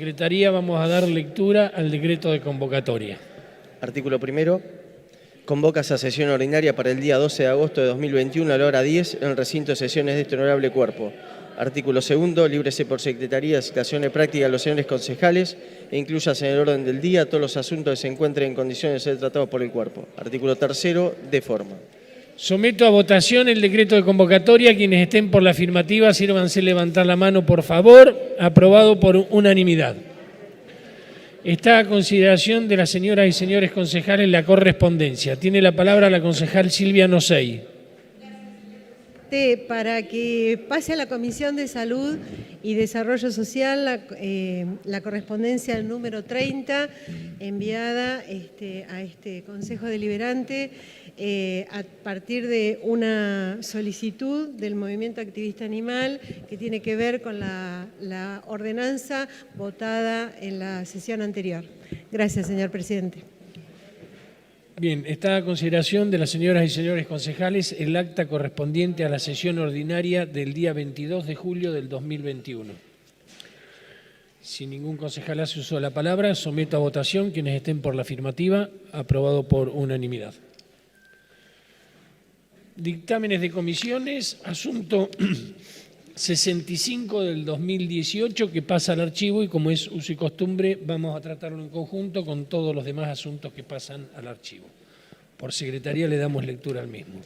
Secretaría, vamos a dar lectura al decreto de convocatoria. Artículo primero. Convoca esa sesión ordinaria para el día 12 de agosto de 2021 a la hora 10 en el recinto de sesiones de este honorable cuerpo. Artículo segundo. Líbrese por Secretaría de citación de práctica a los señores concejales e incluyase en el orden del día todos los asuntos que se encuentren en condiciones de ser tratados por el cuerpo. Artículo tercero. De forma. Someto a votación el decreto de convocatoria. Quienes estén por la afirmativa, sírvanse levantar la mano, por favor. Aprobado por unanimidad. Está a consideración de las señoras y señores concejales la correspondencia. Tiene la palabra la concejal Silvia Nocey. Para que pase a la Comisión de Salud y Desarrollo Social la correspondencia del número 30 enviada a este Consejo Deliberante a partir de una solicitud del Movimiento Activista Animal que tiene que ver con la ordenanza votada en la sesión anterior. Gracias, señor presidente. Bien, está a consideración de las señoras y señores concejales el acta correspondiente a la sesión ordinaria del día 22 de julio del 2021. Si ningún concejal hace uso de la palabra, someto a votación. Quienes estén por la afirmativa, aprobado por unanimidad. Dictámenes de comisiones, asunto 65 del 2018 que pasa al archivo y como es uso y costumbre vamos a tratarlo en conjunto con todos los demás asuntos que pasan al archivo. Por Secretaría le damos lectura al mismo.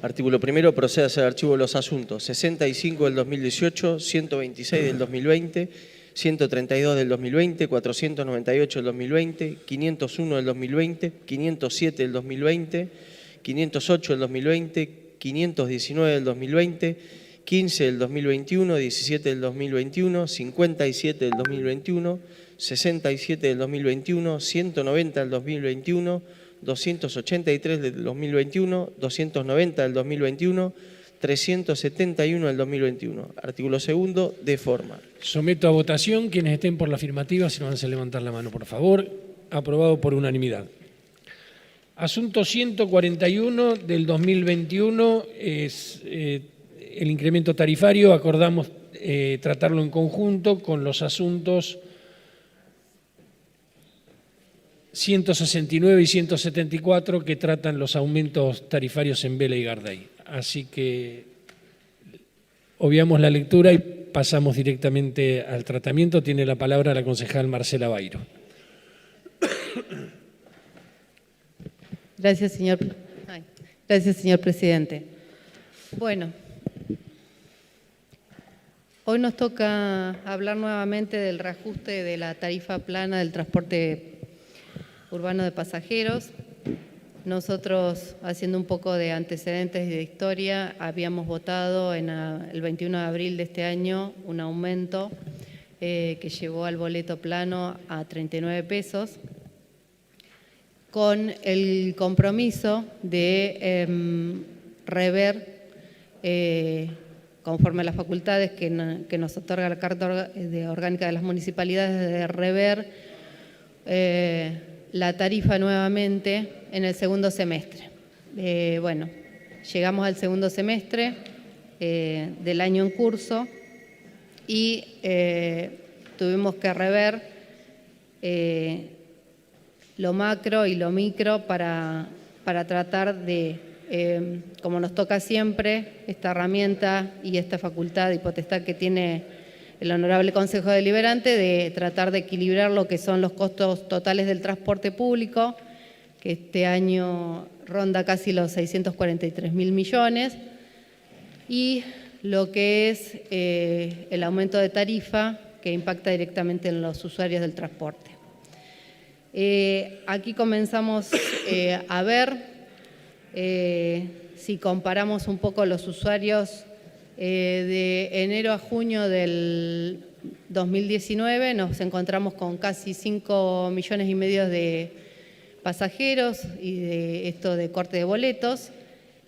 Artículo primero. Procede a hacer archivo los asuntos 65 del 2018, 126 del 2020, 132 del 2020, 498 del 2020, 501 del 2020, 507 del 2020, 508 del 2020, 519 del 2020, 15 del 2021, 17 del 2021, 57 del 2021, 67 del 2021, 190 del 2021, 283 del 2021, 290 del 2021, 371 del 2021. Artículo segundo. De forma. Someto a votación. Quienes estén por la afirmativa, si no van a levantar la mano, por favor. Aprobado por unanimidad. Asunto 141 del 2021 es el incremento tarifario. Acordamos tratarlo en conjunto con los asuntos 169 y 174 que tratan los aumentos tarifarios en Vélez y Garday. Así que obviamos la lectura y pasamos directamente al tratamiento. Tiene la palabra la concejal Marcela Bairo. Gracias, señor presidente. Bueno, hoy nos toca hablar nuevamente del reajuste de la tarifa plana del transporte urbano de pasajeros. Nosotros, haciendo un poco de antecedentes y de historia, habíamos votado el 21 de abril de este año un aumento que llevó al boleto plano a 39 pesos, con el compromiso de rever, conforme a las facultades que nos otorga la Carta Orgánica de las Municipalidades, de rever la tarifa nuevamente en el segundo semestre. Bueno, llegamos al segundo semestre del año en curso y tuvimos que rever lo macro y lo micro para tratar de, como nos toca siempre, esta herramienta y esta facultad y potestad que tiene el Honorable Consejo Deliberante de tratar de equilibrar lo que son los costos totales del transporte público, que este año ronda casi los 643.000 millones, y lo que es el aumento de tarifa que impacta directamente en los usuarios del transporte. Aquí comenzamos a ver, si comparamos un poco los usuarios de enero a junio del 2019, nos encontramos con casi 5,5 millones de pasajeros y de esto de corte de boletos.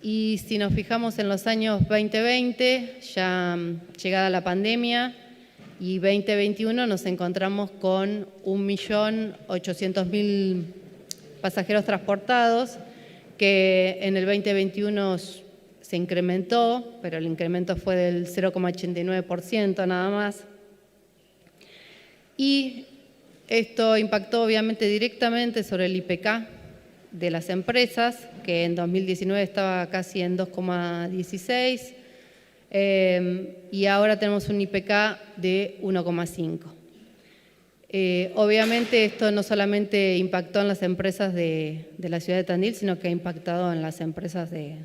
Y si nos fijamos en los años 2020, ya llegada la pandemia, y 2021 nos encontramos con 1.800.000 pasajeros transportados, que en el 2021 se incrementó, pero el incremento fue del 0,89% nada más. Y esto impactó obviamente directamente sobre el IPK de las empresas, que en 2019 estaba casi en 2,16 y ahora tenemos un IPK de 1,5. Obviamente esto no solamente impactó en las empresas de la ciudad de Tandil, sino que ha impactado en las empresas de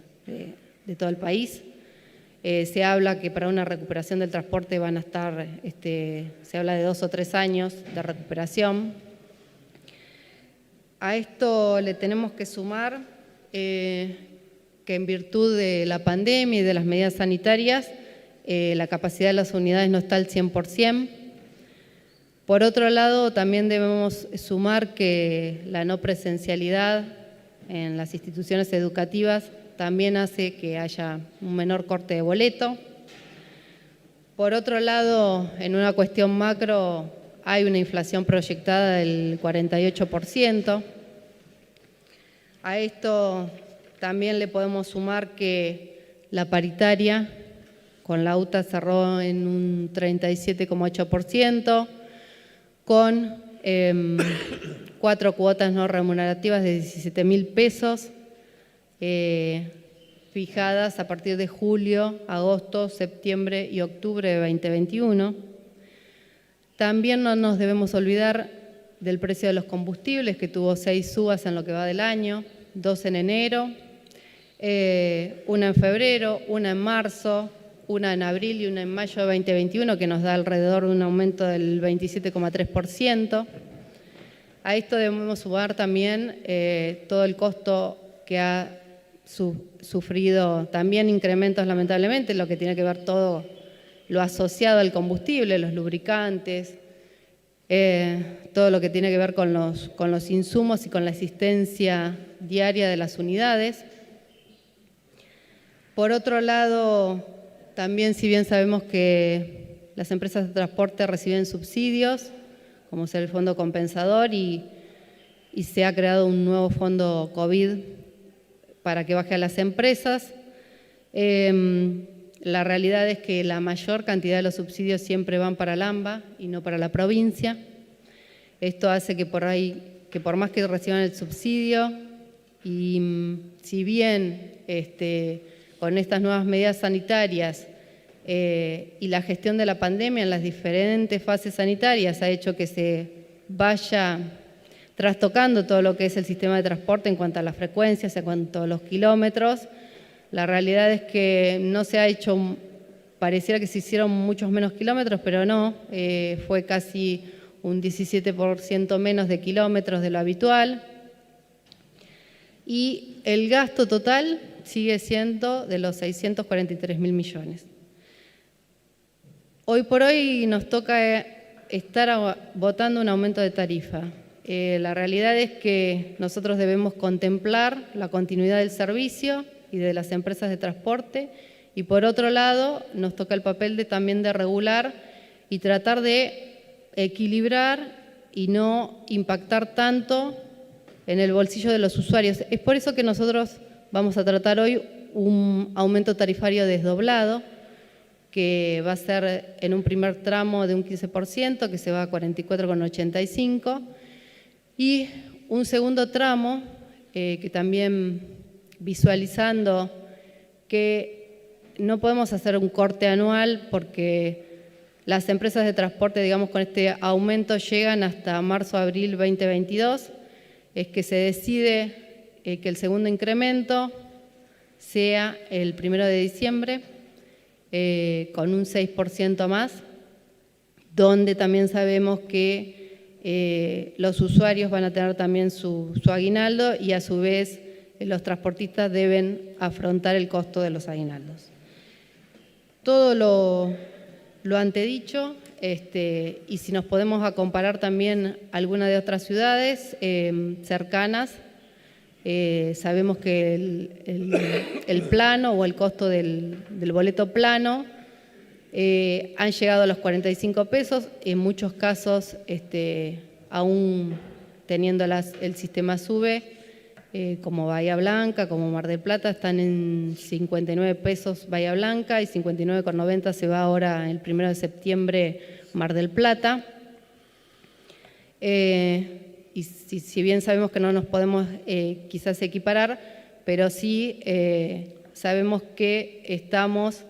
todo el país. Se habla que para una recuperación del transporte van a estar, se habla de 2 o 3 años de recuperación. A esto le tenemos que sumar que en virtud de la pandemia y de las medidas sanitarias, la capacidad de las unidades no está al 100%. Por otro lado, también debemos sumar que la no presencialidad en las instituciones educativas también hace que haya un menor corte de boleto. Por otro lado, en una cuestión macro, hay una inflación proyectada del 48%. A esto también le podemos sumar que la paritaria con la UTA cerró en un 37,8%, con 4 cuotas no remunerativas de 17.000 pesos, fijadas a partir de julio, agosto, septiembre y octubre de 2021. También no nos debemos olvidar del precio de los combustibles, que tuvo 6 subas en lo que va del año, 2 en enero, una en febrero, una en marzo, una en abril y una en mayo de 2021, que nos da alrededor de un aumento del 27,3%. A esto debemos sumar también todo el costo que ha sufrido también incrementos lamentablemente, lo que tiene que ver todo lo asociado al combustible, los lubricantes, todo lo que tiene que ver con los insumos y con la existencia diaria de las unidades. Por otro lado, también si bien sabemos que las empresas de transporte reciben subsidios, como es el Fondo Compensador, y se ha creado un nuevo fondo COVID para que baje a las empresas, la realidad es que la mayor cantidad de los subsidios siempre van para el AMBA y no para la provincia. Esto hace que por más que reciban el subsidio, y si bien con estas nuevas medidas sanitarias y la gestión de la pandemia en las diferentes fases sanitarias ha hecho que se vaya trastocando todo lo que es el sistema de transporte en cuanto a las frecuencias, en cuanto a los kilómetros, la realidad es que no se ha hecho, pareciera que se hicieron muchos menos kilómetros, pero no, fue casi un 17% menos de kilómetros de lo habitual. Y el gasto total sigue siendo de los 643.000 millones. Hoy por hoy nos toca estar votando un aumento de tarifa. La realidad es que nosotros debemos contemplar la continuidad del servicio y de las empresas de transporte, y por otro lado nos toca el papel también de regular y tratar de equilibrar y no impactar tanto en el bolsillo de los usuarios. Es por eso que nosotros vamos a tratar hoy un aumento tarifario desdoblado, que va a ser en un primer tramo de un 15%, que se va a 44,85, y un segundo tramo que también visualizando que no podemos hacer un corte anual porque las empresas de transporte, digamos, con este aumento llegan hasta marzo-abril 2022, es que se decide que el segundo incremento sea el 1 de diciembre, con un 6% más, donde también sabemos que los usuarios van a tener también su aguinaldo y a su vez los transportistas deben afrontar el costo de los aguinaldos. Todo lo antedicho, y si nos podemos a comparar también algunas de otras ciudades cercanas, sabemos que el plano o el costo del boleto plano han llegado a los 45 pesos, en muchos casos aún teniendo el sistema SUBE, como Bahía Blanca, como Mar del Plata, están en 59 pesos Bahía Blanca y 59,90 se va ahora el 1 de septiembre Mar del Plata. Y si bien sabemos que no nos podemos quizás equiparar, pero sí sabemos que estamos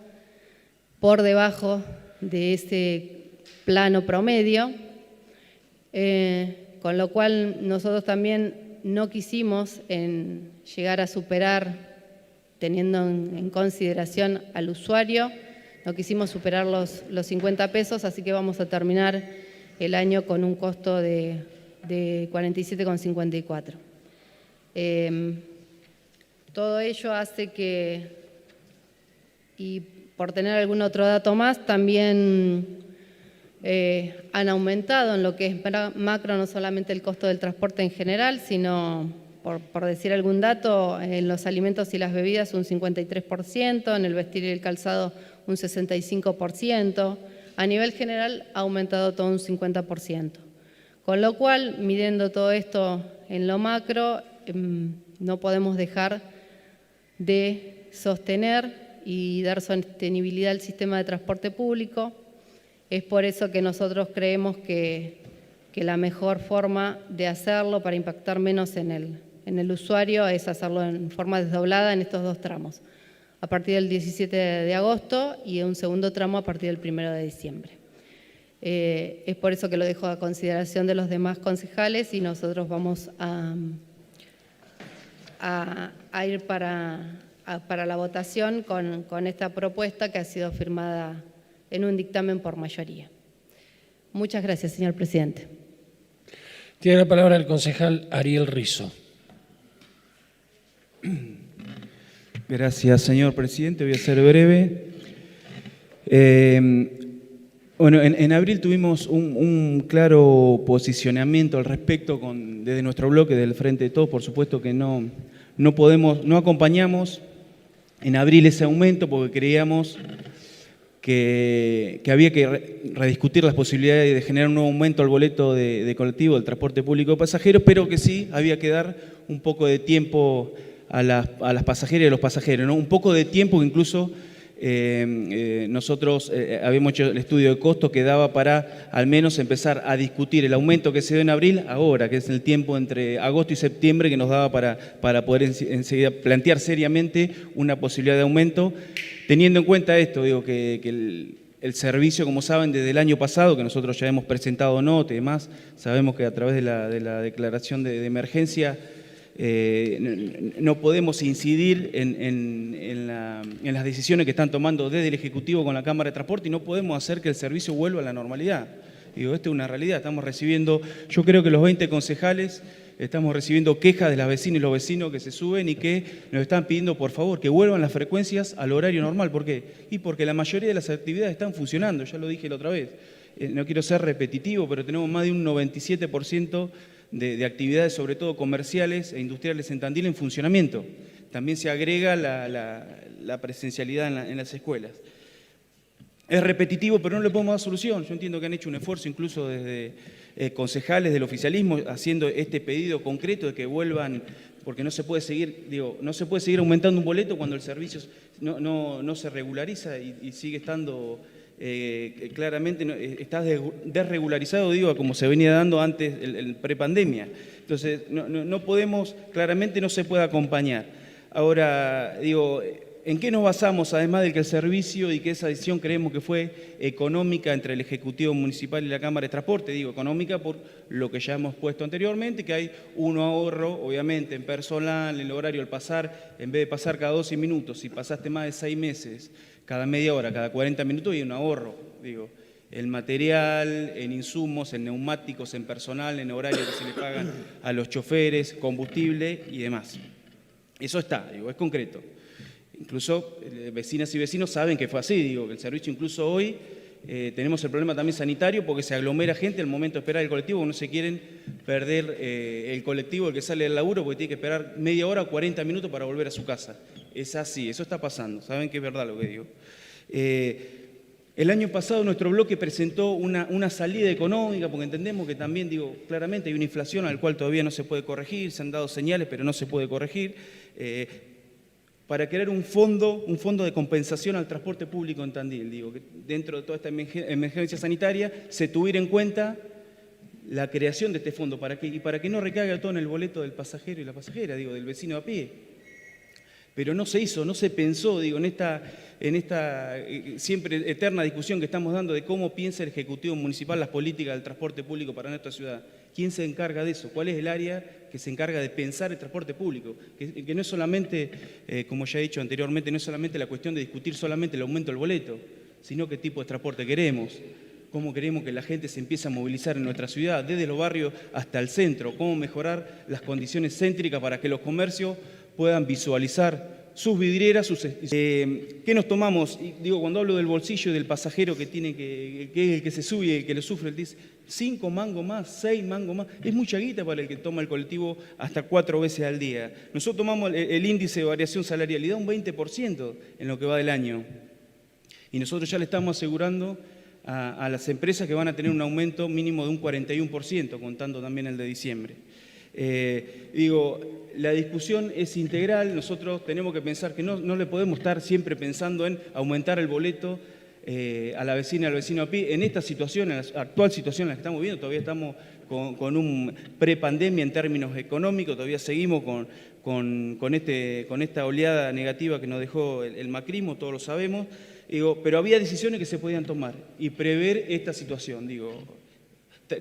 por debajo de ese plano promedio, con lo cual nosotros también no quisimos llegar a superar, teniendo en consideración al usuario, no quisimos superar los 50 pesos, así que vamos a terminar el año con un costo de 47,54. Todo ello hace que, y por tener algún otro dato más, también han aumentado en lo que es macro no solamente el costo del transporte en general, sino, por decir algún dato, en los alimentos y las bebidas un 53%, en el vestir y el calzado un 65%, a nivel general ha aumentado todo un 50%. Con lo cual, midiendo todo esto en lo macro, no podemos dejar de sostener y dar sostenibilidad al sistema de transporte público. Es por eso que nosotros creemos que la mejor forma de hacerlo para impactar menos en el usuario es hacerlo en forma desdoblada en estos dos tramos, a partir del 17 de agosto y un segundo tramo a partir del 1 de diciembre. Es por eso que lo dejo a consideración de los demás concejales y nosotros vamos a ir para la votación con esta propuesta que ha sido firmada en un dictamen por mayoría. Muchas gracias, señor presidente. Tiene la palabra el concejal Ariel Rizzo. Gracias, señor presidente. Voy a ser breve. Bueno, en abril tuvimos un claro posicionamiento al respecto desde nuestro bloque del Frente de Todos. Por supuesto que no acompañamos en abril ese aumento porque creíamos que había que rediscutir las posibilidades de generar un nuevo aumento al boleto de colectivo del transporte público de pasajeros, pero que sí había que dar un poco de tiempo a las pasajeras y a los pasajeros, ¿no? Un poco de tiempo que incluso nosotros habíamos hecho el estudio de costo que daba para al menos empezar a discutir el aumento que se dio en abril ahora, que es el tiempo entre agosto y septiembre que nos daba para poder enseguida plantear seriamente una posibilidad de aumento, teniendo en cuenta esto, digo que el servicio, como saben, desde el año pasado, que nosotros ya hemos presentado nota y demás, sabemos que a través de la declaración de emergencia no podemos incidir en las decisiones que están tomando desde el Ejecutivo con la Cámara de Transporte y no podemos hacer que el servicio vuelva a la normalidad. Digo, esto es una realidad, estamos recibiendo, yo creo que los 20 concejales estamos recibiendo quejas de las vecinas y los vecinos que se suben y que nos están pidiendo, por favor, que vuelvan las frecuencias al horario normal. ¿Por qué? Y porque la mayoría de las actividades están funcionando, ya lo dije la otra vez. No quiero ser repetitivo, pero tenemos más de un 97% de actividades, sobre todo comerciales e industriales en Tandil, en funcionamiento. También se agrega la presencialidad en las escuelas. Es repetitivo, pero no le podemos dar solución. Yo entiendo que han hecho un esfuerzo incluso desde concejales del oficialismo haciendo este pedido concreto de que vuelvan, porque no se puede seguir, no se puede seguir aumentando un boleto cuando el servicio no se regulariza y sigue estando claramente, está desregularizado, como se venía dando antes el prepandemia. Entonces, no podemos, claramente no se puede acompañar. Ahora, ¿en qué nos basamos, además de que el servicio y que esa decisión creemos que fue económica entre el Ejecutivo Municipal y la Cámara de Transporte? Económica por lo que ya hemos puesto anteriormente, que hay un ahorro, obviamente, en personal, en el horario al pasar, en vez de pasar cada 12 minutos, si pasaste más de 6 meses, cada media hora, cada 40 minutos, hay un ahorro, el material, en insumos, en neumáticos, en personal, en horario que se le pagan a los choferes, combustible y demás. Eso está, es concreto. Incluso vecinas y vecinos saben que fue así, que el servicio incluso hoy tenemos el problema también sanitario porque se aglomera gente al momento de esperar el colectivo, no se quieren perder el colectivo, el que sale del laburo, porque tiene que esperar media hora o 40 minutos para volver a su casa. Es así, eso está pasando, saben que es verdad lo que digo. El año pasado nuestro bloque presentó una salida económica, porque entendemos que también, claramente hay una inflación a la cual todavía no se puede corregir, se han dado señales, pero no se puede corregir, para crear un fondo de compensación al transporte público en Tandil. Que dentro de toda esta emergencia sanitaria se tuviera en cuenta la creación de este fondo. ¿Para qué? Y para que no recaiga todo en el boleto del pasajero y la pasajera, digo, del vecino a pie. Pero no se hizo, no se pensó, digo, en esta siempre eterna discusión que estamos dando de cómo piensa el Ejecutivo Municipal las políticas del transporte público para nuestra ciudad. ¿Quién se encarga de eso? ¿Cuál es el área que se encarga de pensar el transporte público? Que no es solamente, como ya he dicho anteriormente, no es solamente la cuestión de discutir solamente el aumento del boleto, sino qué tipo de transporte queremos, cómo queremos que la gente se empiece a movilizar en nuestra ciudad, desde los barrios hasta el centro, cómo mejorar las condiciones céntricas para que los comercios puedan visualizar sus vidrieras, ¿qué nos tomamos? Y digo, cuando hablo del bolsillo del pasajero que tiene que es el que se sube y el que lo sufre, él dice 5 mangos más, 6 mangos más, es mucha guita para el que toma el colectivo hasta 4 veces al día. Nosotros tomamos el índice de variación salarial y da un 20% en lo que va del año. Y nosotros ya le estamos asegurando a las empresas que van a tener un aumento mínimo de un 41%, contando también el de diciembre. La discusión es integral, nosotros tenemos que pensar que no le podemos estar siempre pensando en aumentar el boleto a la vecina y al vecino a pie. En esta situación, en la actual situación en la que estamos viviendo, todavía estamos con un prepandemia en términos económicos, todavía seguimos con esta oleada negativa que nos dejó el macrismo, todos lo sabemos, pero había decisiones que se podían tomar y prever esta situación,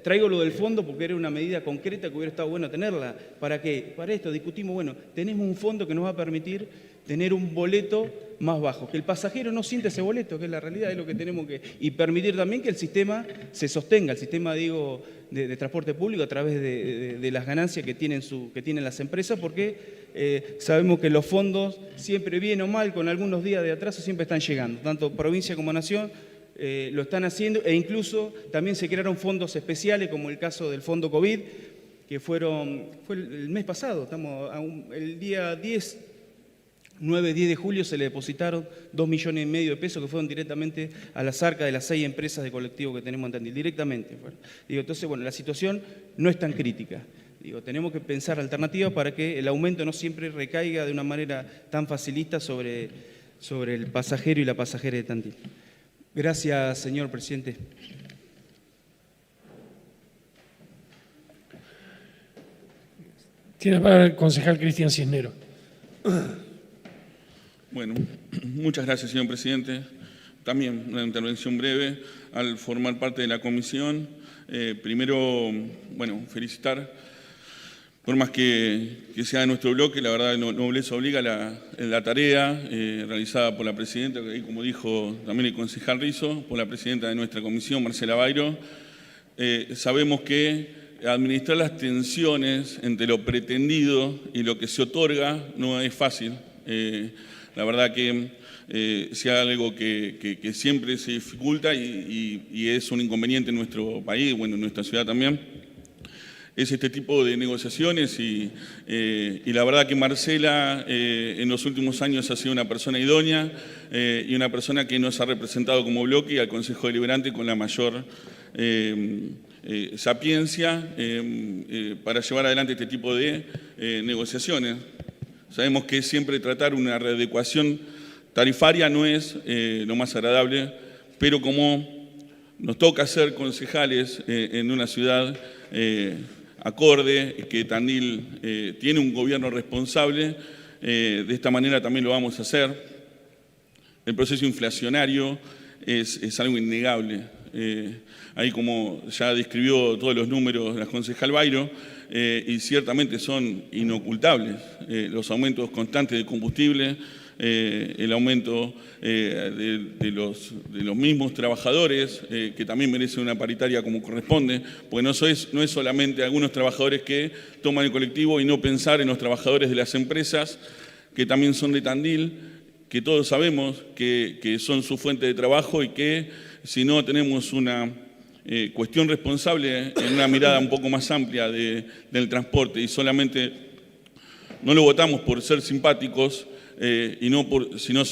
Traigo lo del fondo porque era una medida concreta que hubiera estado bueno tenerla. ¿Para qué? Para esto discutimos, bueno, tenemos un fondo que nos va a permitir tener un boleto más bajo, que el pasajero no siente ese boleto, que es la realidad, es lo que tenemos que... Y permitir también que el sistema se sostenga, el sistema, de transporte público a través de las ganancias que tienen las empresas, porque sabemos que los fondos, siempre bien o mal, con algunos días de atraso, siempre están llegando, tanto provincia como nación, lo están haciendo, e incluso también se crearon fondos especiales, como el caso del fondo COVID, que fue el mes pasado, el día 9-10 de julio se le depositaron 2,5 millones de pesos que fueron directamente a las arcas de las 6 empresas de colectivo que tenemos en Tandil, directamente. Entonces, la situación no es tan crítica. Tenemos que pensar alternativas para que el aumento no siempre recaiga de una manera tan facilista sobre el pasajero y la pasajera de Tandil. Gracias, señor presidente. Tiene la palabra el concejal Cristian Cisneros. Bueno, muchas gracias, señor presidente. También una intervención breve. Al formar parte de la comisión, primero, felicitar, por más que sea de nuestro bloque, la verdad nobleza obliga la tarea realizada por la presidenta, que como dijo también el concejal Rizzo, por la presidenta de nuestra comisión, Marcela Bairo. Sabemos que administrar las tensiones entre lo pretendido y lo que se otorga no es fácil. La verdad que si hay algo que siempre se dificulta y es un inconveniente en nuestro país, en nuestra ciudad también, es este tipo de negociaciones y la verdad que Marcela en los últimos años ha sido una persona idónea y una persona que nos ha representado como bloque y al Consejo Deliberante con la mayor sapiencia para llevar adelante este tipo de negociaciones. Sabemos que siempre tratar una readecuación tarifaria no es lo más agradable, pero como nos toca ser concejales en una ciudad acorde, que Tandil tiene un gobierno responsable, de esta manera también lo vamos a hacer. El proceso inflacionario es algo innegable. Ahí como ya describió todos los números la concejal Bairo, y ciertamente son inocultables. Los aumentos constantes de combustible, el aumento de los mismos trabajadores, que también merecen una paritaria como corresponde, porque no es solamente algunos trabajadores que toman el colectivo y no pensar en los trabajadores de las empresas, que también son de Tandil, que todos sabemos que son su fuente de trabajo y que si no tenemos una cuestión responsable en una mirada un poco más amplia del transporte y solamente no lo votamos por ser simpáticos, y no sino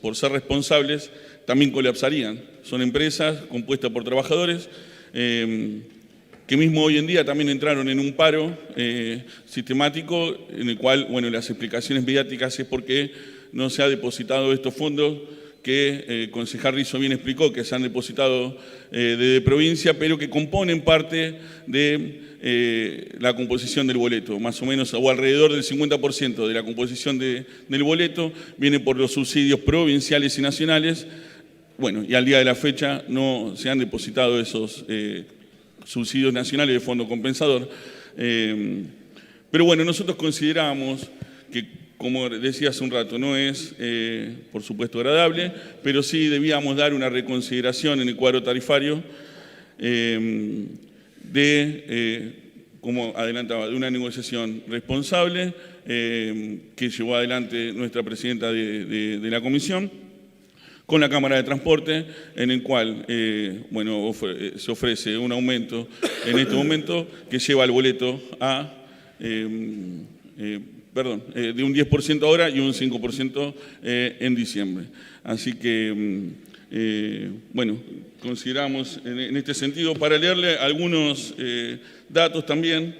por ser responsables, también colapsarían. Son empresas compuestas por trabajadores que mismo hoy en día también entraron en un paro sistemático en el cual, las explicaciones mediáticas es porque no se ha depositado estos fondos que el concejal Rizzo bien explicó, que se han depositado desde provincia, pero que componen parte de la composición del boleto, más o menos, o alrededor del 50% de la composición del boleto viene por los subsidios provinciales y nacionales. Bueno, y al día de la fecha no se han depositado esos subsidios nacionales de fondo compensador. Pero bueno, nosotros consideramos que, como decía hace un rato, no es, por supuesto, agradable, pero sí debíamos dar una reconsideración en el cuadro tarifario como adelantaba, de una negociación responsable que llevó adelante nuestra presidenta de la comisión con la Cámara de Transporte, en el cual bueno, se ofrece un aumento en este momento que lleva el boleto a... de un 10% ahora y un 5% en diciembre. Así que, bueno, consideramos en este sentido, para leerle algunos datos también,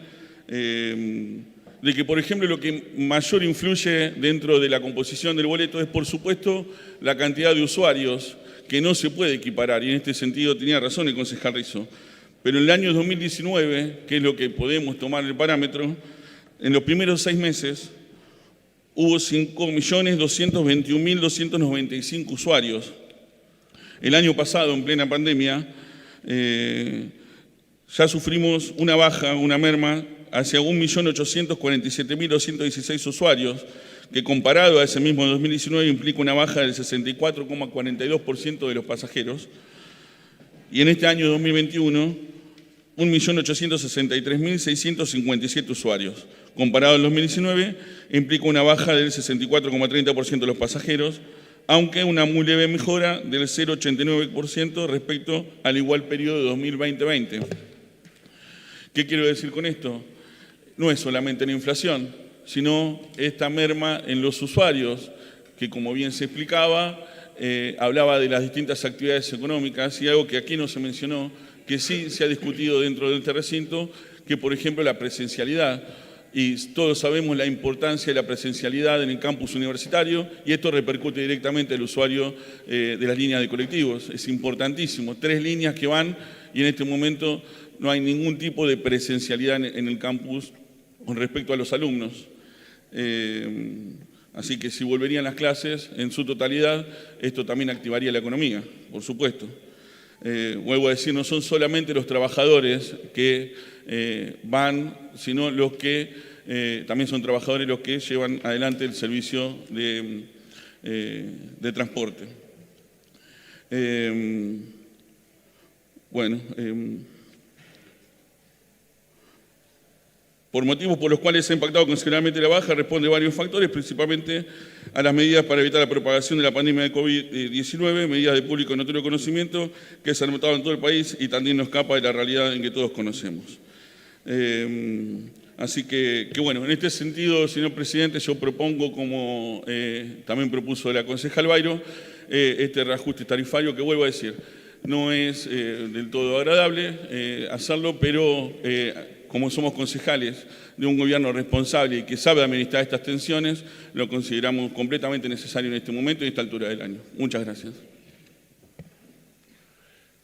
de que, por ejemplo, lo que mayor influye dentro de la composición del boleto es, por supuesto, la cantidad de usuarios, que no se puede equiparar, y en este sentido tenía razón el concejal Rizzo. Pero en el año 2019, que es lo que podemos tomar el parámetro, en los primeros 6 meses hubo 5.221.295 usuarios. El año pasado, en plena pandemia, ya sufrimos una baja, una merma, hacia 1.847.216 usuarios, que comparado a ese mismo 2019 implica una baja del 64,42% de los pasajeros. Y en este año 2021, 1.863.657 usuarios. Comparado al 2019, implica una baja del 64,30% de los pasajeros, aunque una muy leve mejora del 0,89% respecto al igual periodo de 2020-20. ¿Qué quiero decir con esto? No es solamente la inflación, sino esta merma en los usuarios, que como bien se explicaba, hablaba de las distintas actividades económicas, y algo que aquí no se mencionó, que sí se ha discutido dentro de este recinto, que por ejemplo la presencialidad, y todos sabemos la importancia de la presencialidad en el campus universitario, y esto repercute directamente al usuario de las líneas de colectivos. Es importantísimo, 3 líneas que van, y en este momento no hay ningún tipo de presencialidad en el campus con respecto a los alumnos. Así que si volverían las clases en su totalidad, esto también activaría la economía, por supuesto. Vuelvo a decir, no son solamente los trabajadores que van, sino los que también son trabajadores los que llevan adelante el servicio de transporte. Por motivos por los cuales se ha impactado considerablemente la baja, responde a varios factores, principalmente a las medidas para evitar la propagación de la pandemia de COVID-19, medidas de público y notorio conocimiento que se han notado en todo el país y también no escapa de la realidad en que todos conocemos. Así que bueno, en este sentido, señor presidente, yo propongo, como también propuso la concejal Bairo, este reajuste tarifario que, vuelvo a decir, no es del todo agradable hacerlo, pero como somos concejales de un gobierno responsable y que sabe administrar estas tensiones, lo consideramos completamente necesario en este momento y a esta altura del año. Muchas gracias.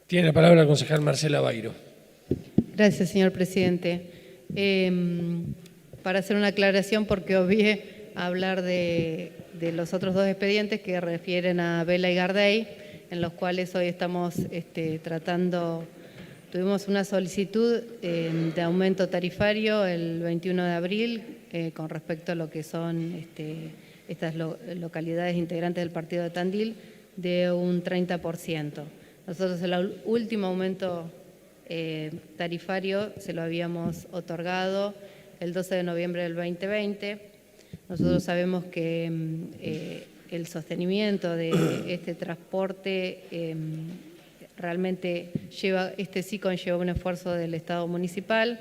Tiene la palabra la concejal Marcela Bairo. Gracias, señor presidente. Para hacer una aclaración, porque obvié hablar de los otros 2 expedientes que refieren a Vela y Gardey, en los cuales hoy estamos tratando. Tuvimos una solicitud de aumento tarifario el 21 de abril con respecto a lo que son estas localidades integrantes del partido de Tandil de un 30%. Nosotros el último aumento tarifario se lo habíamos otorgado el 12 de noviembre del 2020. Nosotros sabemos que el sostenimiento de este transporte realmente sí conlleva un esfuerzo del Estado municipal,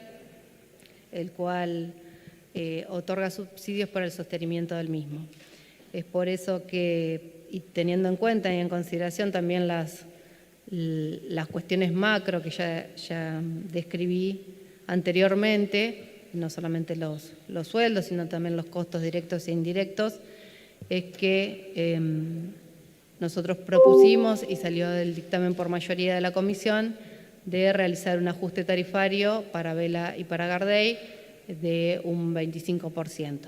el cual otorga subsidios para el sostenimiento del mismo. Es por eso que, y teniendo en cuenta y en consideración también las cuestiones macro que ya describí anteriormente, no solamente los sueldos, sino también los costos directos e indirectos, es que nosotros propusimos, y salió del dictamen por mayoría de la comisión, de realizar un ajuste tarifario para Vela y para Gardey de un 25%.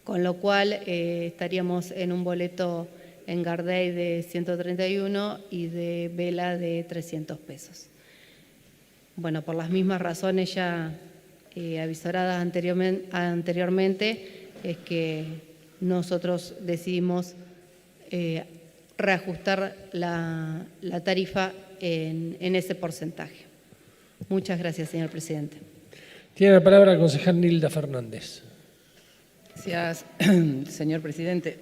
Con lo cual estaríamos en un boleto en Gardey de 131 y de Vela de 300 pesos. Bueno, por las mismas razones ya avisoradas anteriormente, es que nosotros decidimos reajustar la tarifa en ese porcentaje. Muchas gracias, señor presidente. Tiene la palabra el concejal Nilda Fernández. Gracias, señor presidente.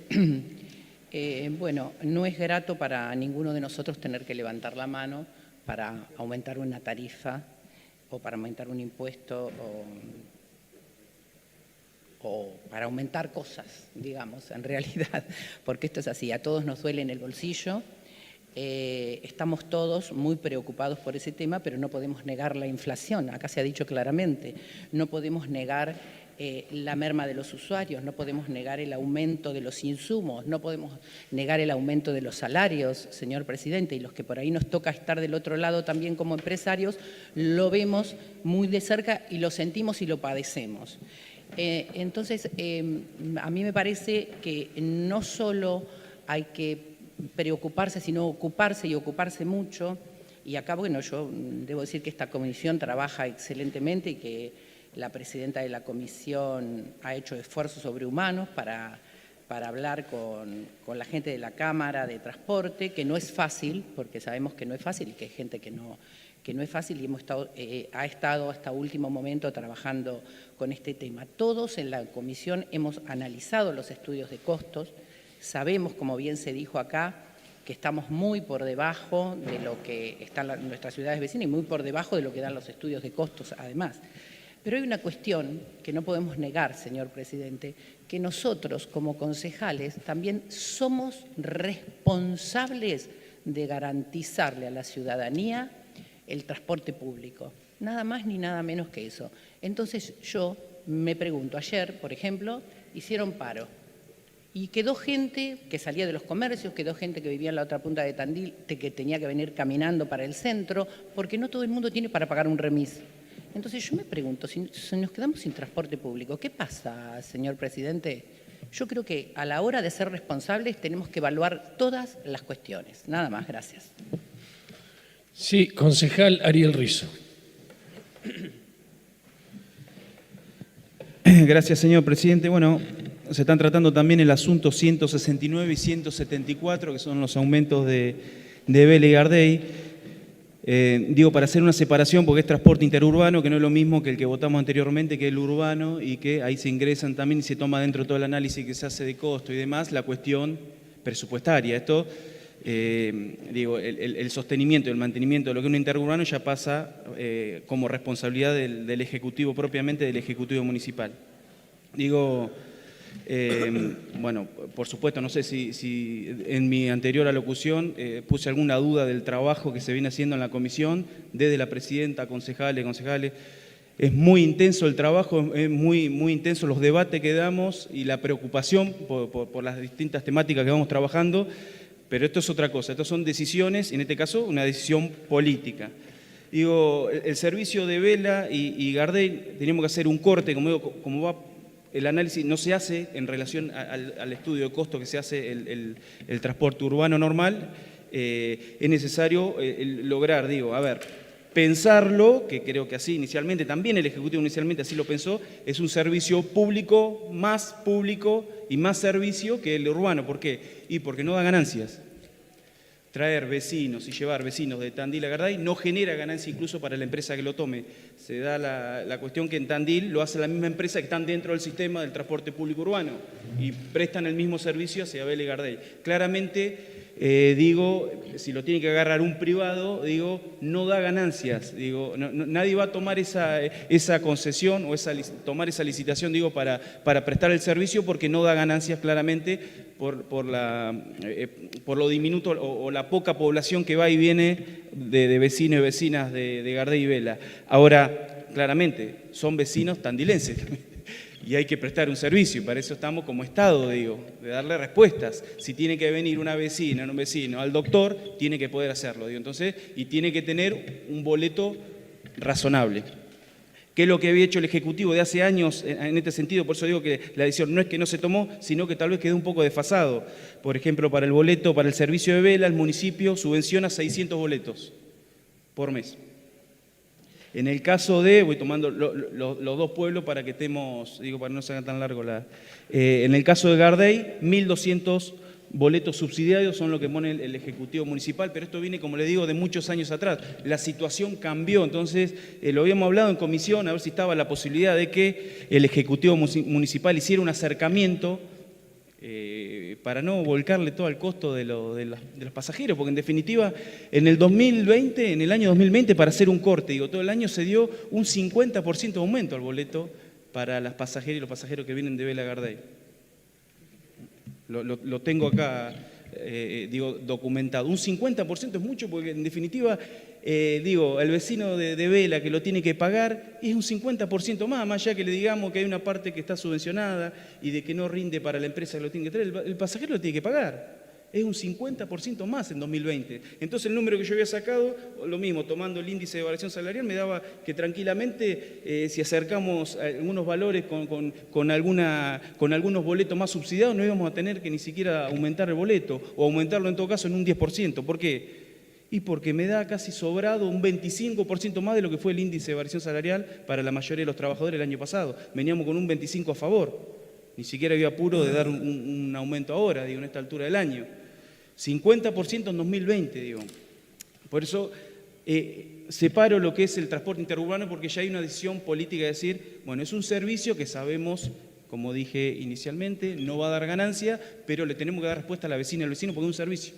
Bueno, no es grato para ninguno de nosotros tener que levantar la mano para aumentar una tarifa o para aumentar un impuesto o para aumentar cosas, digamos, en realidad, porque esto es así, a todos nos duele en el bolsillo. Estamos todos muy preocupados por ese tema, pero no podemos negar la inflación, acá se ha dicho claramente, no podemos negar la merma de los usuarios, no podemos negar el aumento de los insumos, no podemos negar el aumento de los salarios, señor presidente, y los que por ahí nos toca estar del otro lado también como empresarios, lo vemos muy de cerca y lo sentimos y lo padecemos. Entonces, a mí me parece que no solo hay que preocuparse, sino ocuparse y ocuparse mucho. Y acá, bueno, yo debo decir que esta comisión trabaja excelentemente y que la presidenta de la comisión ha hecho esfuerzos sobrehumanos para hablar con la gente de la Cámara de Transporte, que no es fácil, porque sabemos que no es fácil y que hay gente que no es fácil y ha estado hasta último momento trabajando con este tema. Todos en la comisión hemos analizado los estudios de costos. Sabemos, como bien se dijo acá, que estamos muy por debajo de lo que están nuestras ciudades vecinas y muy por debajo de lo que dan los estudios de costos, además. Pero hay una cuestión que no podemos negar, señor presidente, que nosotros como concejales también somos responsables de garantizarle a la ciudadanía el transporte público. Nada más ni nada menos que eso. Entonces yo me pregunto, ayer, por ejemplo, hicieron paro. Y quedó gente que salía de los comercios, quedó gente que vivía en la otra punta de Tandil, que tenía que venir caminando para el centro, porque no todo el mundo tiene para pagar un remis. Entonces yo me pregunto, si nos quedamos sin transporte público, ¿qué pasa, señor presidente? Yo creo que a la hora de ser responsables tenemos que evaluar todas las cuestiones. Nada más, gracias. Sí, concejal Ariel Rizzo. Gracias, señor presidente. Bueno, se están tratando también el asunto 169 y 174, que son los aumentos de Vela y Gardey. Digo, para hacer una separación, porque es transporte interurbano, que no es lo mismo que el que votamos anteriormente, que es el urbano, y que ahí se ingresan también y se toma dentro de todo el análisis que se hace de costo y demás, la cuestión presupuestaria. Esto, digo, el sostenimiento y el mantenimiento de lo que es un interurbano ya pasa como responsabilidad del Ejecutivo, propiamente del Ejecutivo Municipal. Digo, bueno, por supuesto, no sé si en mi anterior alocución puse alguna duda del trabajo que se viene haciendo en la comisión, desde la presidenta, concejales. Es muy intenso el trabajo, es muy intenso los debates que damos y la preocupación por las distintas temáticas que vamos trabajando, pero esto es otra cosa, esto son decisiones, en este caso una decisión política. Digo, el servicio de Vela y Gardey, tenemos que hacer un corte, como va. El análisis no se hace en relación al estudio de costo que se hace el transporte urbano normal. Es necesario lograr, digo, a ver, pensarlo, que creo que así inicialmente, también el Ejecutivo inicialmente así lo pensó, es un servicio público y más servicio que el urbano. ¿Por qué? Y porque no da ganancias. Traer vecinos y llevar vecinos de Tandil a Gardey no genera ganancia incluso para la empresa que lo tome. Se da la cuestión que en Tandil lo hace la misma empresa que están dentro del sistema del transporte público urbano y prestan el mismo servicio hacia Vela y Gardey. Claramente, digo, si lo tiene que agarrar un privado, digo, no da ganancias. Digo, nadie va a tomar esa concesión o tomar esa licitación, digo, para prestar el servicio porque no da ganancias claramente por lo diminuto o la poca población que va y viene de vecinos y vecinas de Gardey y Vela. Ahora, claramente, son vecinos tandilenses y hay que prestar un servicio, y para eso estamos como Estado, digo, de darle respuestas. Si tiene que venir una vecina, un vecino al doctor, tiene que poder hacerlo, digo, entonces, y tiene que tener un boleto razonable. ¿Qué es lo que había hecho el Ejecutivo de hace años en este sentido? Por eso digo que la decisión no es que no se tomó, sino que tal vez quedó un poco desfasado. Por ejemplo, para el boleto, para el servicio de vela, el municipio subvenciona 600 boletos por mes. En el caso de, voy tomando los dos pueblos para que estemos, digo, para no se haga tan largo en el caso de Gardey, 1.200 boletos subsidiarios son lo que pone el Ejecutivo Municipal, pero esto viene, como le digo, de muchos años atrás. La situación cambió, entonces lo habíamos hablado en comisión, a ver si estaba la posibilidad de que el Ejecutivo Municipal hiciera un acercamiento para no volcarle todo el costo de los pasajeros, porque en definitiva, en el 2020, en el año 2020, para hacer un corte, digo, todo el año se dio un 50% de aumento al boleto para las pasajeras y los pasajeros que vienen de Vela a Gardey. Lo tengo acá, digo, documentado. Un 50% es mucho porque, en definitiva, digo, el vecino de Vela que lo tiene que pagar es un 50% más allá que le digamos que hay una parte que está subvencionada y de que no rinde para la empresa que lo tiene que traer, el pasajero lo tiene que pagar. Es un 50% más en 2020. Entonces el número que yo había sacado, lo mismo, tomando el índice de variación salarial, me daba que tranquilamente, si acercamos algunos valores con algunos boletos más subsidiados, no íbamos a tener que ni siquiera aumentar el boleto, o aumentarlo en todo caso en un 10%. ¿Por qué? Y porque me da casi sobrado un 25% más de lo que fue el índice de variación salarial para la mayoría de los trabajadores el año pasado. Veníamos con un 25% a favor. Ni siquiera había apuro de dar un aumento ahora, digo, en esta altura del año. 50% en 2020, digo. Por eso separo lo que es el transporte interurbano, porque ya hay una decisión política de decir, bueno, es un servicio que sabemos, como dije inicialmente, no va a dar ganancia, pero le tenemos que dar respuesta a la vecina y al vecino porque es un servicio.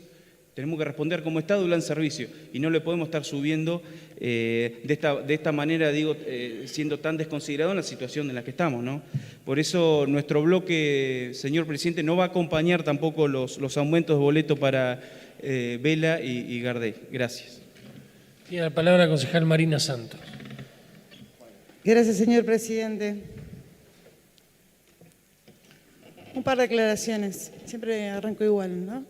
Tenemos que responder como Estado y dar servicio, y no le podemos estar subiendo de esta manera, digo, siendo tan desconsiderado en la situación en la que estamos, ¿no? Por eso nuestro bloque, señor presidente, no va a acompañar tampoco los aumentos de boleto para Vela y Gardey. Gracias. Tiene la palabra la concejal Marina Santos. Gracias, señor presidente. Un par de aclaraciones. Siempre arranco igual, ¿no?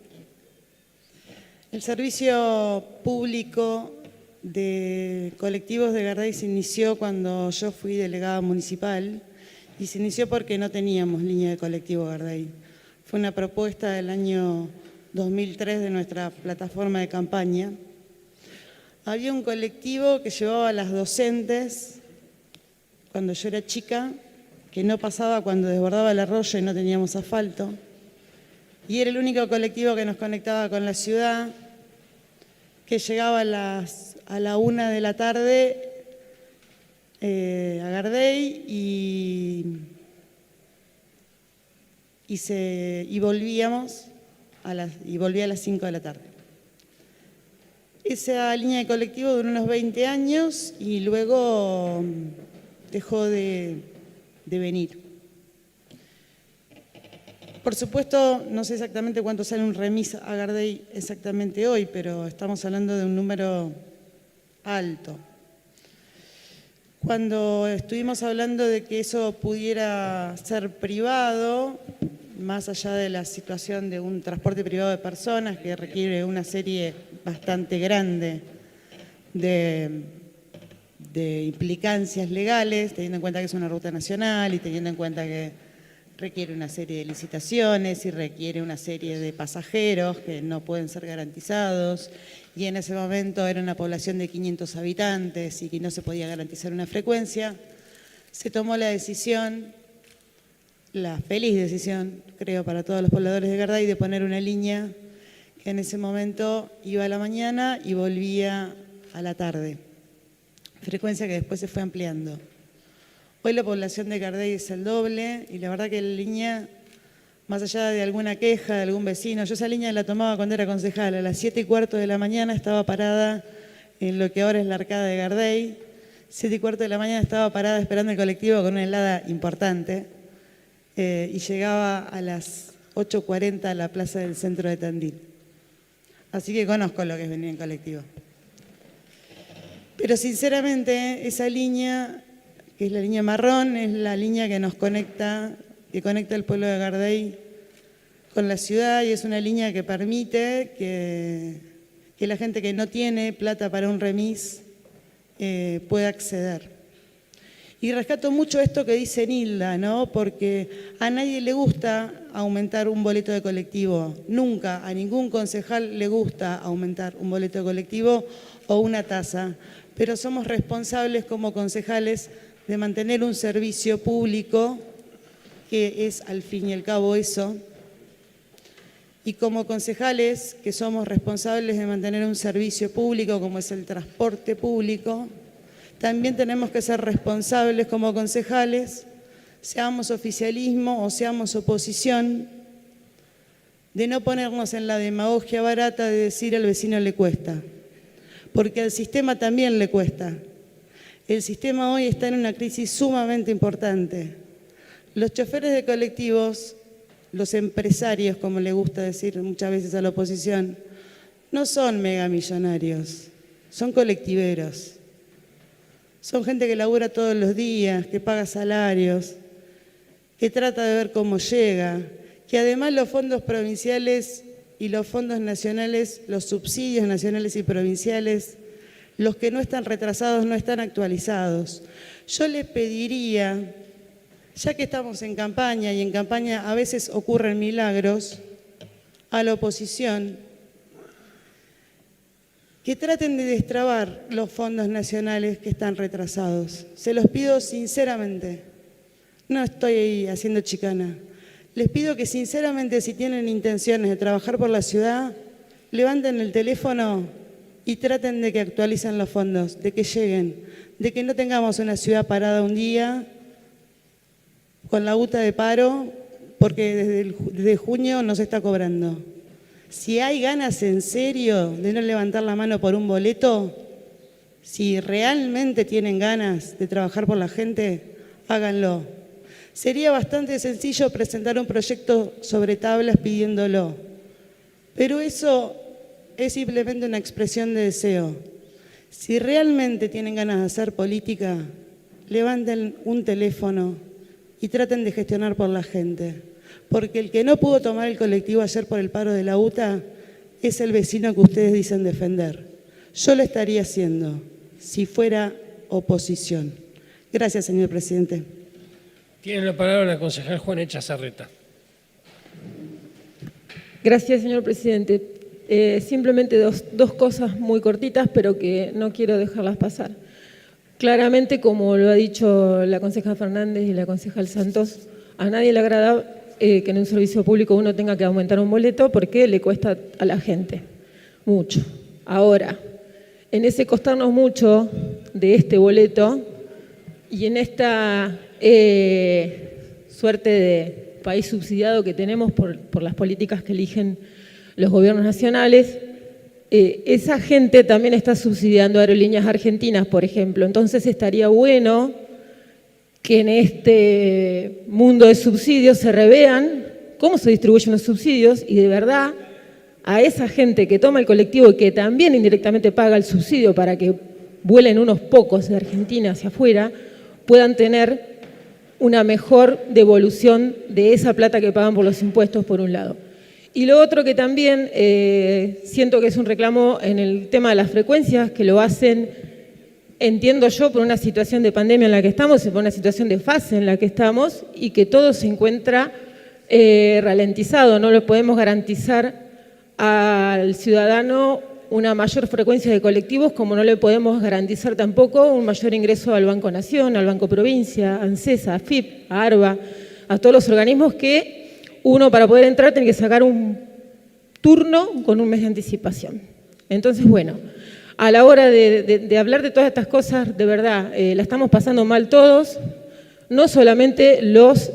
El servicio público de colectivos de Gardey se inició cuando yo fui delegada municipal y se inició porque no teníamos línea de colectivo Gardey. Fue una propuesta del año 2003 de nuestra plataforma de campaña. Había un colectivo que llevaba a las docentes cuando yo era chica, que no pasaba cuando desbordaba el arroyo y no teníamos asfalto. Y era el único colectivo que nos conectaba con la ciudad, que llegaba a la 1 de la tarde a Gardey y volvíamos volvía a las 5 de la tarde. Esa línea de colectivo duró unos 20 años y luego dejó de venir. Por supuesto, no sé exactamente cuánto sale un remis a Gardey exactamente hoy, pero estamos hablando de un número alto. Cuando estuvimos hablando de que eso pudiera ser privado, más allá de la situación de un transporte privado de personas que requiere una serie bastante grande de implicancias legales, teniendo en cuenta que es una ruta nacional y teniendo en cuenta que requiere una serie de licitaciones y requiere una serie de pasajeros que no pueden ser garantizados, y en ese momento era una población de 500 habitantes y que no se podía garantizar una frecuencia, se tomó la decisión, la feliz decisión, creo, para todos los pobladores de Gardey, de poner una línea que en ese momento iba a la mañana y volvía a la tarde, frecuencia que después se fue ampliando. Hoy la población de Gardey es el doble y la verdad que la línea, más allá de alguna queja de algún vecino, yo esa línea la tomaba cuando era concejal, a las 7:15 de la mañana estaba parada en lo que ahora es la Arcada de Gardey, 7:15 de la mañana estaba parada esperando el colectivo con una helada importante y llegaba a las 8:40 a la plaza del centro de Tandil. Así que conozco lo que es venir en colectivo. Pero sinceramente esa línea que es la línea marrón, es la línea que conecta el pueblo de Gardey con la ciudad, y es una línea que permite que la gente que no tiene plata para un remis pueda acceder. Y rescato mucho esto que dice Nilda, ¿no? Porque a nadie le gusta aumentar un boleto de colectivo. Nunca, a ningún concejal le gusta aumentar un boleto de colectivo o una tasa. Pero somos responsables como concejales de mantener un servicio público, que es al fin y al cabo eso. Y como concejales que somos responsables de mantener un servicio público como es el transporte público, también tenemos que ser responsables como concejales, seamos oficialismo o seamos oposición, de no ponernos en la demagogia barata de decir al vecino le cuesta, porque al sistema también le cuesta. El sistema hoy está en una crisis sumamente importante. Los choferes de colectivos, los empresarios, como le gusta decir muchas veces a la oposición, no son megamillonarios, son colectiveros. Son gente que labura todos los días, que paga salarios, que trata de ver cómo llega, que además los fondos provinciales y los fondos nacionales, los subsidios nacionales y provinciales, los que no están retrasados, no están actualizados. Yo les pediría, ya que estamos en campaña y en campaña a veces ocurren milagros, a la oposición, que traten de destrabar los fondos nacionales que están retrasados. Se los pido sinceramente, no estoy haciendo chicana. Les pido que sinceramente, si tienen intenciones de trabajar por la ciudad, levanten el teléfono y traten de que actualicen los fondos, de que lleguen, de que no tengamos una ciudad parada un día con la UTA de paro, porque desde junio no se está cobrando. Si hay ganas en serio de no levantar la mano por un boleto, si realmente tienen ganas de trabajar por la gente, háganlo. Sería bastante sencillo presentar un proyecto sobre tablas pidiéndolo, pero eso es simplemente una expresión de deseo. Si realmente tienen ganas de hacer política, levanten un teléfono y traten de gestionar por la gente. Porque el que no pudo tomar el colectivo ayer por el paro de la UTA es el vecino que ustedes dicen defender. Yo lo estaría haciendo si fuera oposición. Gracias, señor presidente. Tiene la palabra la concejal Juana Echazarreta. Gracias, señor presidente. Simplemente dos cosas muy cortitas, pero que no quiero dejarlas pasar. Claramente, como lo ha dicho la concejal Fernández y la concejal Santos, a nadie le agrada que en un servicio público uno tenga que aumentar un boleto porque le cuesta a la gente mucho. Ahora, en ese costarnos mucho de este boleto y en esta suerte de país subsidiado que tenemos por las políticas que eligen los gobiernos nacionales, esa gente también está subsidiando aerolíneas argentinas, por ejemplo. Entonces estaría bueno que en este mundo de subsidios se revean cómo se distribuyen los subsidios y de verdad a esa gente que toma el colectivo y que también indirectamente paga el subsidio para que vuelen unos pocos de Argentina hacia afuera, puedan tener una mejor devolución de esa plata que pagan por los impuestos, por un lado. Y lo otro que también siento que es un reclamo en el tema de las frecuencias, que lo hacen, entiendo yo, por una situación de pandemia en la que estamos y por una situación de fase en la que estamos y que todo se encuentra ralentizado. No lo podemos garantizar al ciudadano una mayor frecuencia de colectivos, como no le podemos garantizar tampoco un mayor ingreso al Banco Nación, al Banco Provincia, a ANSESA, a AFIP, a ARBA, a todos los organismos que uno para poder entrar tiene que sacar un turno con un mes de anticipación. Entonces, bueno, a la hora de hablar de todas estas cosas, de verdad, la estamos pasando mal todos, no solamente los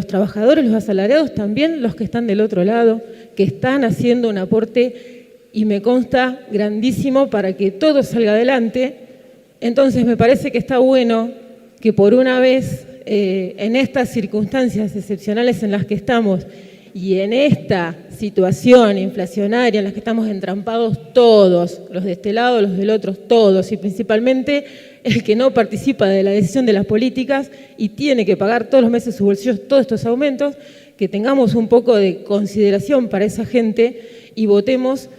trabajadores, los asalariados, también los que están del otro lado, que están haciendo un aporte, y me consta, grandísimo para que todo salga adelante. Entonces me parece que está bueno que por una vez, en estas circunstancias excepcionales en las que estamos y en esta situación inflacionaria en la que estamos entrampados todos, los de este lado, los del otro, todos, y principalmente el que no participa de la decisión de las políticas y tiene que pagar todos los meses sus bolsillos todos estos aumentos, que tengamos un poco de consideración para esa gente y votemos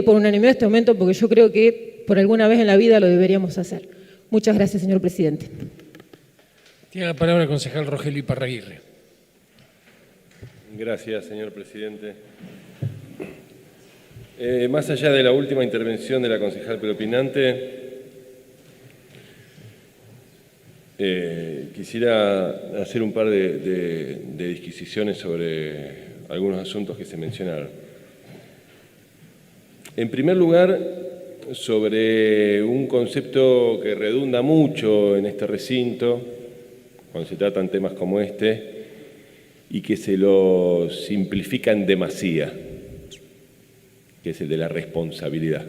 por unanimidad este aumento, porque yo creo que por alguna vez en la vida lo deberíamos hacer. Muchas gracias, señor presidente. Tiene la palabra el concejal Rogelio Iparraguirre. Gracias, señor presidente. Más allá de la última intervención de la concejal preopinante, quisiera hacer un par de disquisiciones sobre algunos asuntos que se mencionaron. En primer lugar, sobre un concepto que redunda mucho en este recinto, cuando se tratan temas como este, y que se lo simplifica en demasía, que es el de la responsabilidad.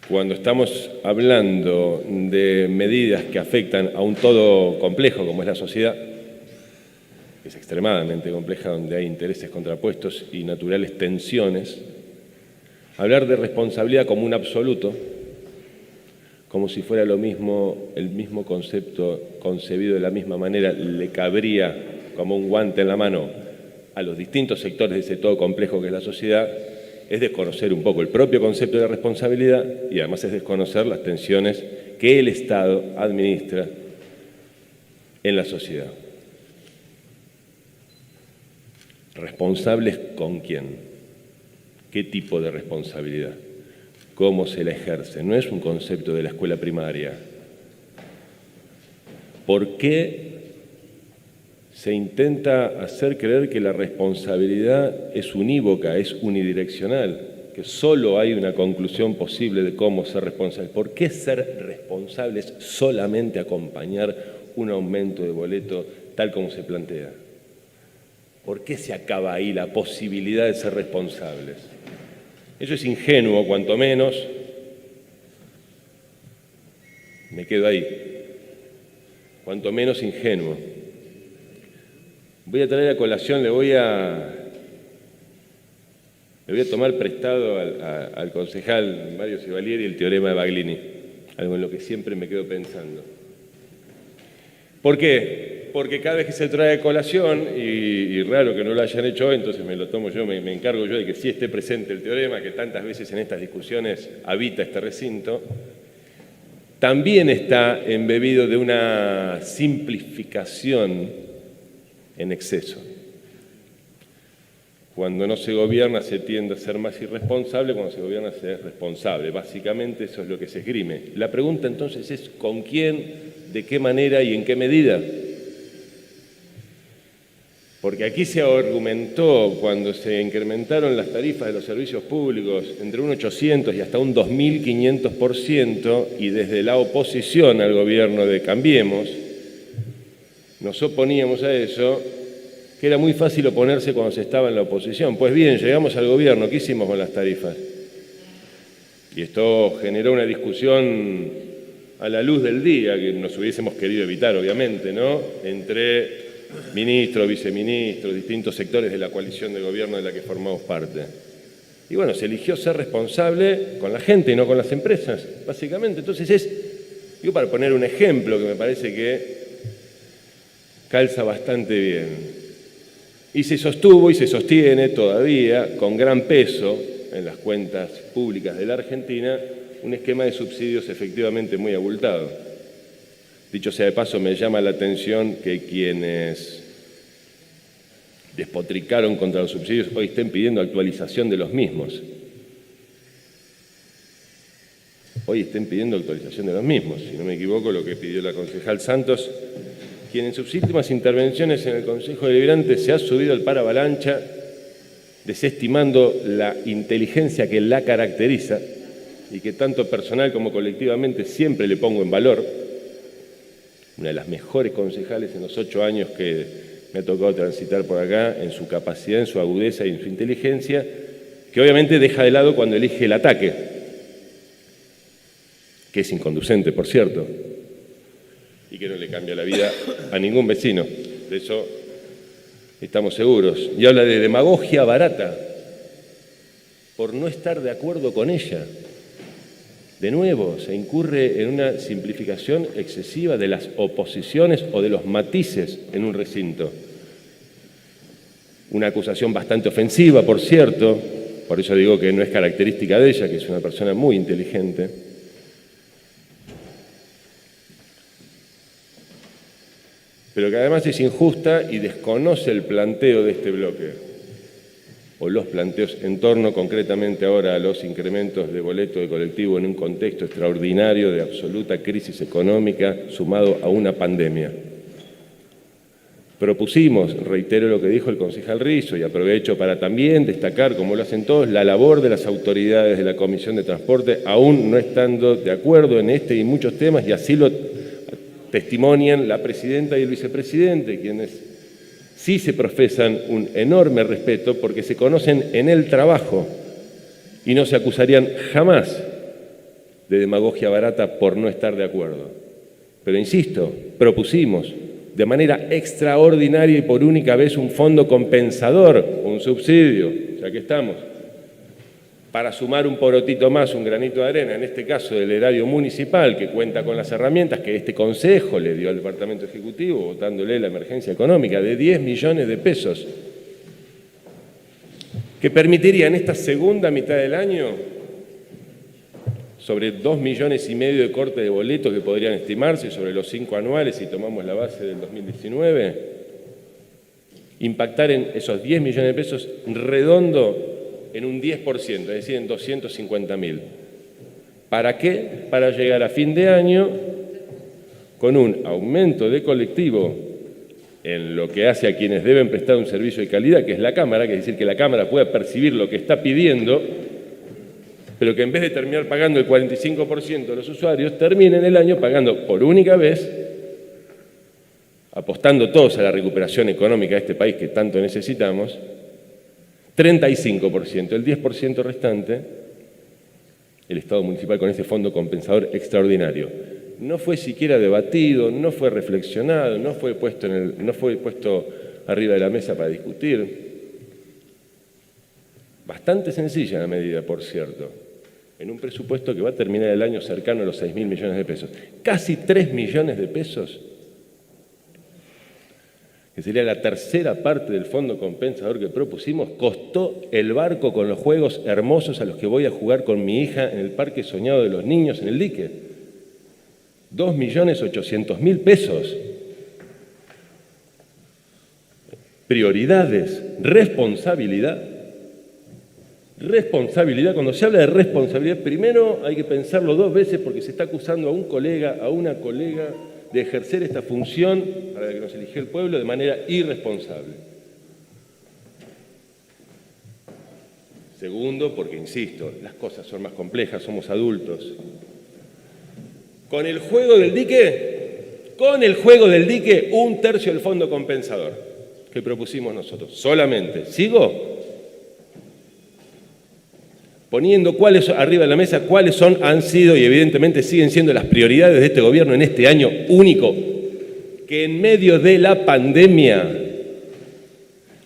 Cuando estamos hablando de medidas que afectan a un todo complejo como es la sociedad, que es extremadamente compleja, donde hay intereses contrapuestos y naturales tensiones, hablar de responsabilidad como un absoluto, como si fuera lo mismo, el mismo concepto concebido de la misma manera, le cabría como un guante en la mano a los distintos sectores de ese todo complejo que es la sociedad, es desconocer un poco el propio concepto de responsabilidad y además es desconocer las tensiones que el Estado administra en la sociedad. ¿Responsables con quién? ¿Qué tipo de responsabilidad? ¿Cómo se la ejerce? No es un concepto de la escuela primaria. ¿Por qué se intenta hacer creer que la responsabilidad es unívoca, es unidireccional, que solo hay una conclusión posible de cómo ser responsable? ¿Por qué ser responsable es solamente acompañar un aumento de boleto tal como se plantea? ¿Por qué se acaba ahí la posibilidad de ser responsables? Eso es ingenuo, cuanto menos. Me quedo ahí. Cuanto menos ingenuo. Voy a traer a colación, le voy a tomar prestado al concejal Mario Civalieri el teorema de Baglini, algo en lo que siempre me quedo pensando. ¿Por qué? Porque cada vez que se trae a colación, y raro que no lo hayan hecho hoy, entonces me lo tomo yo, me encargo yo de que sí esté presente el teorema, que tantas veces en estas discusiones habita este recinto, también está embebido de una simplificación en exceso. Cuando no se gobierna se tiende a ser más irresponsable, cuando se gobierna se es responsable. Básicamente eso es lo que se esgrime. La pregunta entonces es ¿con quién, de qué manera y en qué medida? Porque aquí se argumentó cuando se incrementaron las tarifas de los servicios públicos entre un 800 y hasta un 2.500%, y desde la oposición al gobierno de Cambiemos nos oponíamos a eso, que era muy fácil oponerse cuando se estaba en la oposición. Pues bien, llegamos al gobierno, ¿qué hicimos con las tarifas? Y esto generó una discusión a la luz del día, que nos hubiésemos querido evitar, obviamente, ¿no? Entre ministros, viceministros, distintos sectores de la coalición de gobierno de la que formamos parte. Y bueno, se eligió ser responsable con la gente y no con las empresas, básicamente. Entonces digo, para poner un ejemplo que me parece que calza bastante bien. Y se sostuvo y se sostiene todavía con gran peso en las cuentas públicas de la Argentina un esquema de subsidios efectivamente muy abultado. Dicho sea de paso, me llama la atención que quienes despotricaron contra los subsidios hoy estén pidiendo actualización de los mismos. Hoy estén pidiendo actualización de los mismos. Si no me equivoco, lo que pidió la concejal Santos, quien en sus últimas intervenciones en el Consejo Deliberante se ha subido al paravalancha, desestimando la inteligencia que la caracteriza y que tanto personal como colectivamente siempre le pongo en valor. Una de las mejores concejales en los 8 años que me ha tocado transitar por acá, en su capacidad, en su agudeza y en su inteligencia, que obviamente deja de lado cuando elige el ataque, que es inconducente, por cierto, y que no le cambia la vida a ningún vecino. De eso estamos seguros. Y habla de demagogia barata por no estar de acuerdo con ella. De nuevo, se incurre en una simplificación excesiva de las oposiciones o de los matices en un recinto. Una acusación bastante ofensiva, por cierto, por eso digo que no es característica de ella, que es una persona muy inteligente. Pero que además es injusta y desconoce el planteo de este bloque, o los planteos en torno concretamente ahora a los incrementos de boleto de colectivo en un contexto extraordinario de absoluta crisis económica sumado a una pandemia. Propusimos, reitero lo que dijo el concejal Rizzo, y aprovecho para también destacar, como lo hacen todos, la labor de las autoridades de la Comisión de Transporte, aún no estando de acuerdo en este y muchos temas, y así lo testimonian la presidenta y el vicepresidente, quienes sí se profesan un enorme respeto porque se conocen en el trabajo y no se acusarían jamás de demagogia barata por no estar de acuerdo. Pero insisto, propusimos de manera extraordinaria y por única vez un fondo compensador, un subsidio, ya que estamos, para sumar un porotito más, un granito de arena, en este caso del erario municipal, que cuenta con las herramientas que este Consejo le dio al Departamento Ejecutivo, votándole la emergencia económica de 10 millones de pesos, que permitiría en esta segunda mitad del año, sobre 2,5 millones de corte de boletos que podrían estimarse sobre los 5 anuales si tomamos la base del 2019, impactar en esos 10 millones de pesos redondo en un 10%, es decir, en 250.000. ¿Para qué? Para llegar a fin de año con un aumento de colectivo en lo que hace a quienes deben prestar un servicio de calidad, que es la Cámara, que es decir, que la Cámara pueda percibir lo que está pidiendo, pero que en vez de terminar pagando el 45% de los usuarios, terminen el año pagando por única vez, apostando todos a la recuperación económica de este país que tanto necesitamos, 35%, el 10% restante, el Estado municipal con ese fondo compensador extraordinario. No fue siquiera debatido, no fue reflexionado, no fue puesto arriba de la mesa para discutir. Bastante sencilla la medida, por cierto, en un presupuesto que va a terminar el año cercano a los 6.000 millones de pesos. Casi 3 millones de pesos, que sería la tercera parte del fondo compensador que propusimos, costó el barco con los juegos hermosos a los que voy a jugar con mi hija en el Parque Soñado de los Niños en el Dique. 2.800.000 pesos. Prioridades, responsabilidad. Responsabilidad, cuando se habla de responsabilidad, primero hay que pensarlo 2 veces porque se está acusando a un colega, a una colega, de ejercer esta función para la que nos eligió el pueblo de manera irresponsable. Segundo, porque, insisto, las cosas son más complejas, somos adultos. Con el juego del dique, 1/3 del fondo compensador que propusimos nosotros, solamente. ¿Sigo? Poniendo arriba de la mesa cuáles han sido y evidentemente siguen siendo las prioridades de este gobierno en este año único, que en medio de la pandemia,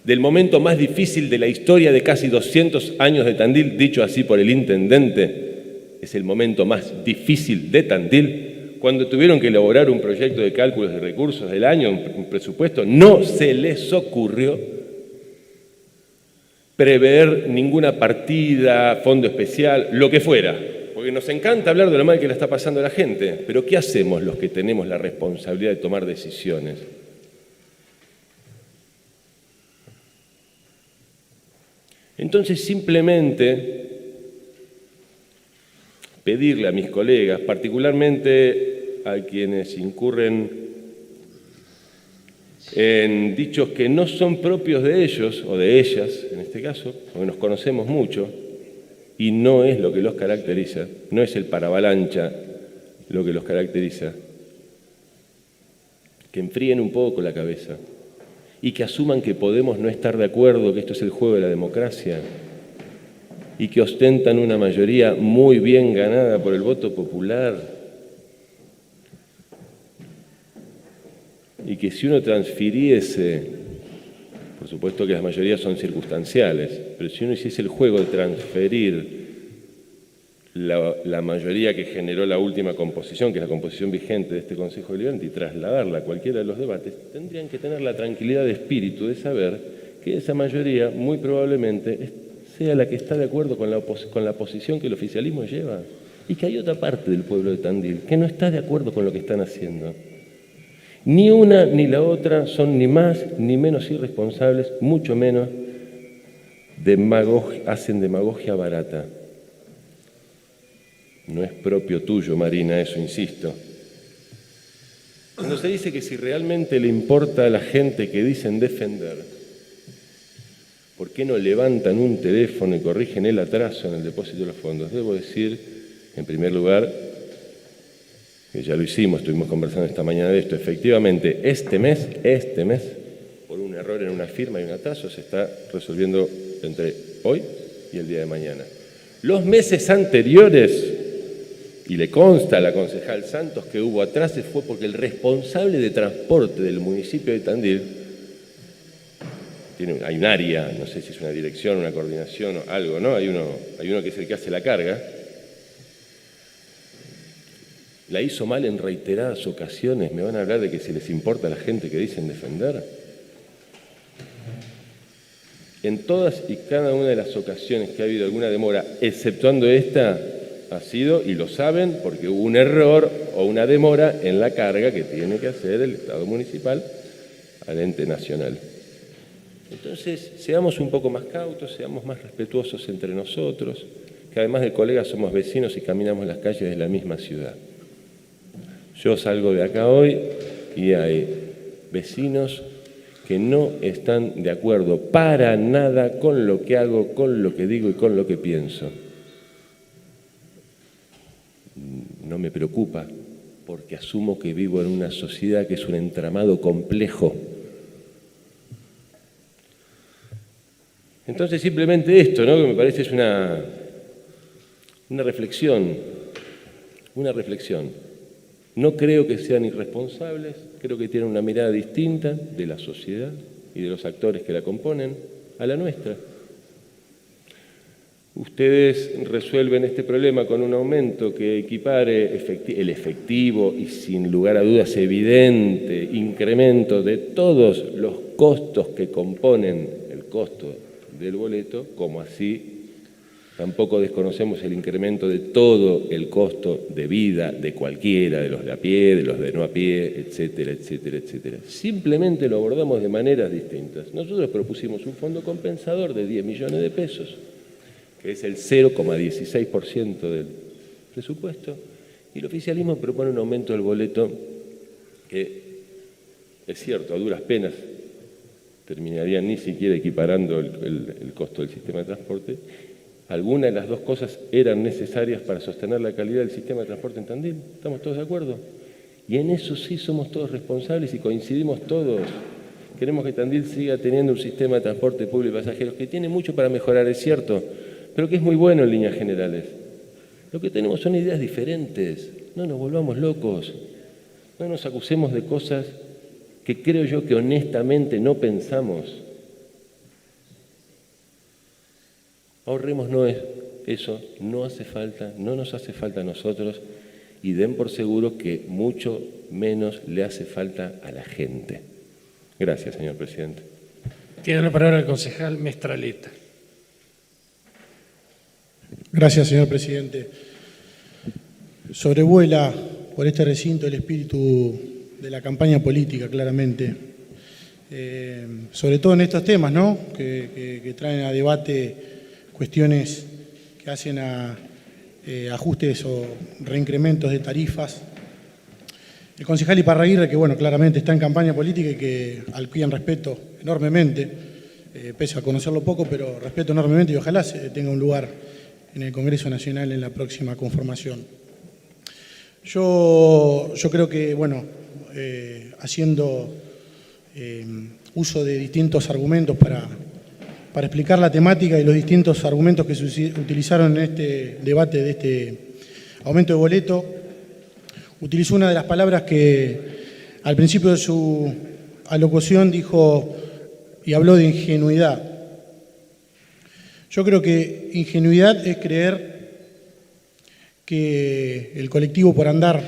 del momento más difícil de la historia de casi 200 años de Tandil, dicho así por el intendente, es el momento más difícil de Tandil, cuando tuvieron que elaborar un proyecto de cálculos de recursos del año, un presupuesto, no se les ocurrió prever ninguna partida, fondo especial, lo que fuera, porque nos encanta hablar de lo mal que le está pasando a la gente, pero ¿qué hacemos los que tenemos la responsabilidad de tomar decisiones? Entonces, simplemente pedirle a mis colegas, particularmente a quienes incurren en dichos que no son propios de ellos, o de ellas, en este caso, porque nos conocemos mucho, y no es lo que los caracteriza, no es el paravalancha lo que los caracteriza, que enfríen un poco la cabeza y que asuman que podemos no estar de acuerdo, que esto es el juego de la democracia, y que ostentan una mayoría muy bien ganada por el voto popular, y que si uno transfiriese, Por supuesto que las mayorías son circunstanciales, pero si uno hiciese el juego de transferir la mayoría que generó la última composición, que es la composición vigente de este Consejo Deliberante, y trasladarla a cualquiera de los debates, tendrían que tener la tranquilidad de espíritu de saber que esa mayoría muy probablemente sea la que está de acuerdo con la posición que el oficialismo lleva, y que hay otra parte del pueblo de Tandil que no está de acuerdo con lo que están haciendo. Ni una ni la otra son ni más ni menos irresponsables, mucho menos hacen demagogia barata. No es propio tuyo, Marina, eso insisto. Cuando se dice que si realmente le importa a la gente que dicen defender, ¿por qué no levantan un teléfono y corrigen el atraso en el depósito de los fondos? Debo decir, en primer lugar, que ya lo hicimos, estuvimos conversando esta mañana de esto, efectivamente, este mes, por un error en una firma y un atraso, se está resolviendo entre hoy y el día de mañana. Los meses anteriores, y le consta a la concejal Santos que hubo atrasos, fue porque el responsable de transporte del municipio de Tandil, hay un área, no sé si es una dirección, una coordinación o algo, ¿no? Hay uno que es el que hace la carga, la hizo mal en reiteradas ocasiones. ¿Me van a hablar de que si les importa a la gente que dicen defender? En todas y cada una de las ocasiones que ha habido alguna demora, exceptuando esta, ha sido, y lo saben, porque hubo un error o una demora en la carga que tiene que hacer el Estado municipal al ente nacional. Entonces, seamos un poco más cautos, seamos más respetuosos entre nosotros, que además de colegas somos vecinos y caminamos las calles de la misma ciudad. Yo salgo de acá hoy y hay vecinos que no están de acuerdo para nada con lo que hago, con lo que digo y con lo que pienso. No me preocupa, porque asumo que vivo en una sociedad que es un entramado complejo. Entonces simplemente esto, ¿no? Que me parece es una reflexión, No creo que sean irresponsables, creo que tienen una mirada distinta de la sociedad y de los actores que la componen a la nuestra. Ustedes resuelven este problema con un aumento que equipare el efectivo y sin lugar a dudas evidente incremento de todos los costos que componen el costo del boleto, como así tampoco desconocemos el incremento de todo el costo de vida de cualquiera, de los de a pie, de los de no a pie, etcétera, etcétera, etcétera. Simplemente lo abordamos de maneras distintas. Nosotros propusimos un fondo compensador de 10 millones de pesos, que es el 0,16% del presupuesto, y el oficialismo propone un aumento del boleto que, es cierto, a duras penas terminarían ni siquiera equiparando el costo del sistema de transporte. Algunas de las dos cosas eran necesarias para sostener la calidad del sistema de transporte en Tandil. ¿Estamos todos de acuerdo? Y en eso sí somos todos responsables y coincidimos todos. Queremos que Tandil siga teniendo un sistema de transporte público de pasajeros que tiene mucho para mejorar, es cierto, pero que es muy bueno en líneas generales. Lo que tenemos son ideas diferentes. No nos volvamos locos. No nos acusemos de cosas que creo yo que honestamente no pensamos. Ahorrémonos eso, no hace falta, no nos hace falta a nosotros, y den por seguro que mucho menos le hace falta a la gente. Gracias, señor presidente. Tiene la palabra el concejal Mestraleta. Gracias, señor presidente. Sobrevuela por este recinto el espíritu de la campaña política, claramente. Sobre todo en estos temas, ¿no? que traen a debate cuestiones que hacen a ajustes o reincrementos de tarifas. El concejal Iparraguirre, que bueno, claramente está en campaña política y al quien respeto enormemente, pese a conocerlo poco, pero respeto enormemente y ojalá tenga un lugar en el Congreso Nacional en la próxima conformación. Yo creo que, bueno, haciendo uso de distintos argumentos para explicar la temática y los distintos argumentos que se utilizaron en este debate de este aumento de boleto, utilizó una de las palabras que al principio de su alocución dijo y habló de ingenuidad. Yo creo que ingenuidad es creer que el colectivo, por andar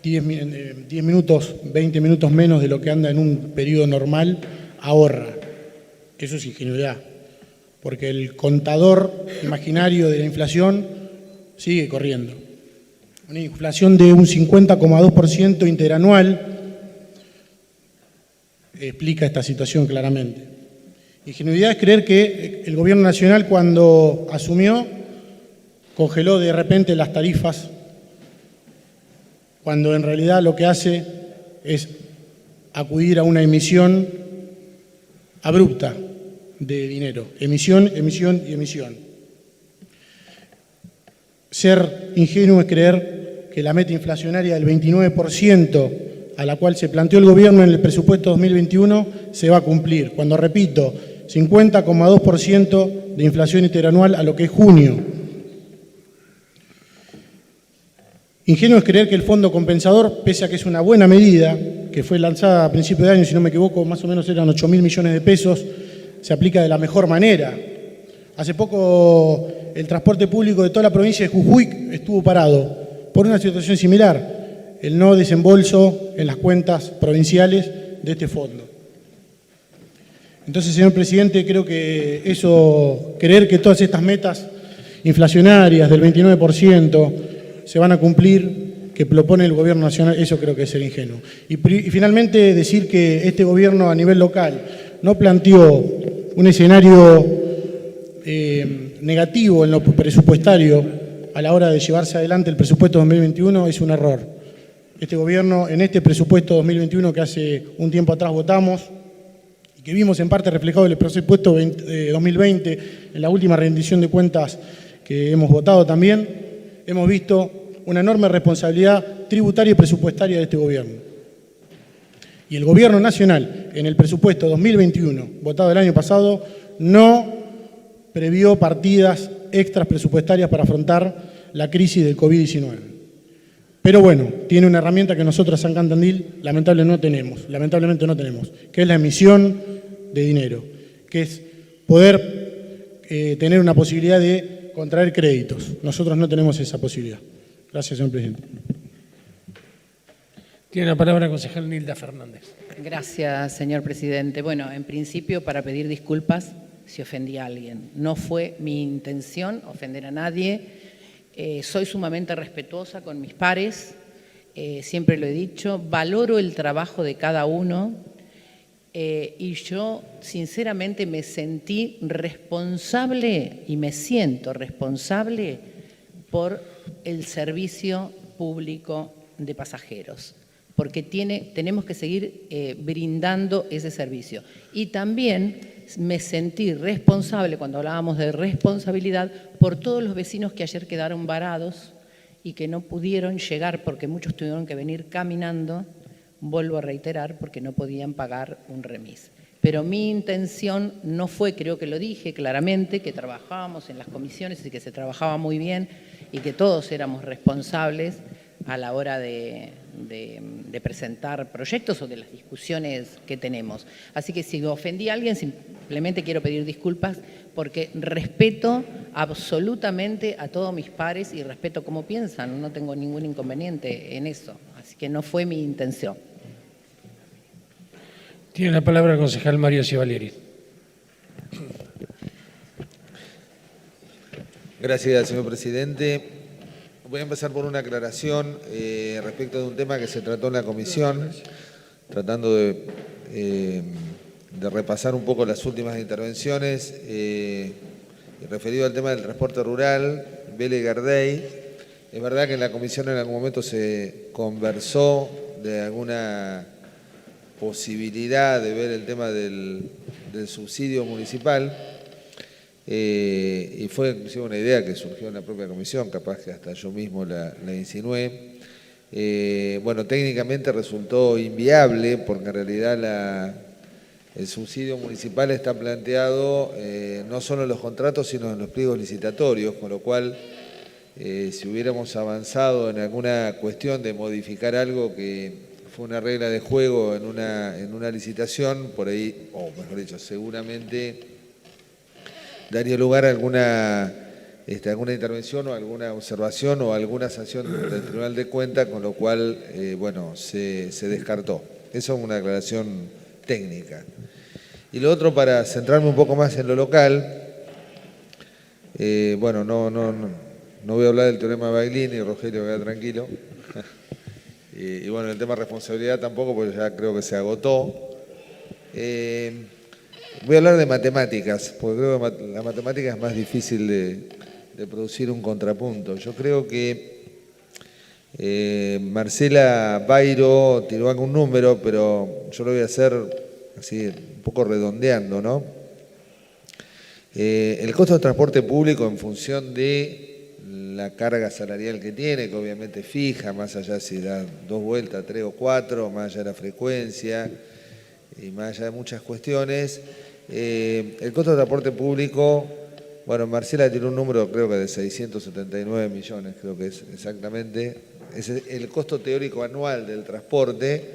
10 minutos, 20 minutos menos de lo que anda en un periodo normal, ahorra. Eso es ingenuidad, porque el contador imaginario de la inflación sigue corriendo. Una inflación de un 50,2% interanual explica esta situación claramente. Ingenuidad es creer que el gobierno nacional, cuando asumió, congeló de repente las tarifas, cuando en realidad lo que hace es acudir a una emisión abrupta de dinero. Emisión, emisión y emisión. Ser ingenuo es creer que la meta inflacionaria del 29% a la cual se planteó el gobierno en el presupuesto 2021 se va a cumplir. Cuando, repito, 50,2% de inflación interanual a lo que es junio. Ingenuo es creer que el fondo compensador, pese a que es una buena medida, que fue lanzada a principio de año, si no me equivoco, más o menos eran 8.000 millones de pesos, se aplica de la mejor manera. Hace poco el transporte público de toda la provincia de Jujuy estuvo parado por una situación similar, el no desembolso en las cuentas provinciales de este fondo. Entonces, señor presidente, creo que eso, creer que todas estas metas inflacionarias del 29% se van a cumplir, que propone el gobierno nacional, eso creo que es ser ingenuo. Y finalmente decir que este gobierno a nivel local no planteó un escenario negativo en lo presupuestario a la hora de llevarse adelante el presupuesto 2021 es un error. Este gobierno, en este presupuesto 2021 que hace un tiempo atrás votamos y que vimos en parte reflejado en el presupuesto 2020, en la última rendición de cuentas que hemos votado también, hemos visto una enorme responsabilidad tributaria y presupuestaria de este gobierno. Y el gobierno nacional, en el presupuesto 2021, votado el año pasado, no previó partidas extras presupuestarias para afrontar la crisis del COVID-19. Pero bueno, tiene una herramienta que nosotros en San Candil lamentablemente no tenemos, que es la emisión de dinero, que es poder tener una posibilidad de contraer créditos. Nosotros no tenemos esa posibilidad. Gracias, señor presidente. Tiene la palabra la concejal Nilda Fernández. Gracias, señor presidente. Bueno, en principio, para pedir disculpas si ofendí a alguien. No fue mi intención ofender a nadie. Soy sumamente respetuosa con mis pares, siempre lo he dicho, valoro el trabajo de cada uno y yo sinceramente me sentí responsable y me siento responsable por el servicio público de pasajeros, porque tenemos que seguir brindando ese servicio. Y también me sentí responsable, cuando hablábamos de responsabilidad, por todos los vecinos que ayer quedaron varados y que no pudieron llegar porque muchos tuvieron que venir caminando, vuelvo a reiterar, porque no podían pagar un remis. Pero mi intención no fue, creo que lo dije claramente, que trabajábamos en las comisiones y que se trabajaba muy bien y que todos éramos responsables a la hora de presentar proyectos o de las discusiones que tenemos. Así que si ofendí a alguien, simplemente quiero pedir disculpas porque respeto absolutamente a todos mis pares y respeto cómo piensan, no tengo ningún inconveniente en eso, así que no fue mi intención. Tiene la palabra el concejal Mario Civalieri. Gracias, señor presidente. Voy a empezar por una aclaración respecto de un tema que se trató en la comisión, tratando de repasar un poco las últimas intervenciones, referido al tema del transporte rural, Vélez Gardey. Es verdad que en la comisión en algún momento se conversó de alguna posibilidad de ver el tema del subsidio municipal, y fue inclusive una idea que surgió en la propia comisión, capaz que hasta yo mismo la insinué. Bueno, técnicamente resultó inviable porque en realidad el subsidio municipal está planteado no solo en los contratos sino en los pliegos licitatorios, con lo cual si hubiéramos avanzado en alguna cuestión de modificar algo que fue una regla de juego en una licitación, por ahí, o mejor dicho, seguramente daría lugar a alguna intervención o alguna observación o alguna sanción del Tribunal de Cuentas, con lo cual, bueno, se descartó. Eso es una aclaración técnica. Y lo otro, para centrarme un poco más en lo local, bueno, no voy a hablar del teorema de Baglini, Rogelio queda tranquilo. Y bueno, el tema de responsabilidad tampoco, porque ya creo que se agotó. Voy a hablar de matemáticas, porque creo que la matemática es más difícil de producir un contrapunto. Yo creo que Marcela Bairo tiró algún número, pero yo lo voy a hacer así, un poco redondeando, ¿no? El costo de transporte público en función de la carga salarial que tiene, que obviamente es fija, más allá si da 2 vueltas, 3 o 4, más allá de la frecuencia y más allá de muchas cuestiones. El costo de transporte público, bueno, Marcela tiene un número creo que de 679 millones, creo que es exactamente. Es el costo teórico anual del transporte,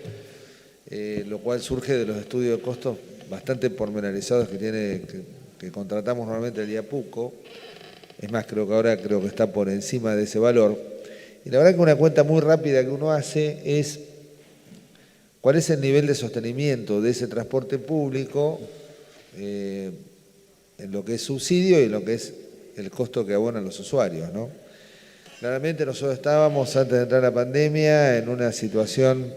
lo cual surge de los estudios de costos bastante pormenorizados que contratamos normalmente el IAPUCO. Es más, creo que está por encima de ese valor. Y la verdad que una cuenta muy rápida que uno hace es cuál es el nivel de sostenimiento de ese transporte público en lo que es subsidio y en lo que es el costo que abonan los usuarios, ¿no? Claramente nosotros estábamos, antes de entrar a la pandemia, en una situación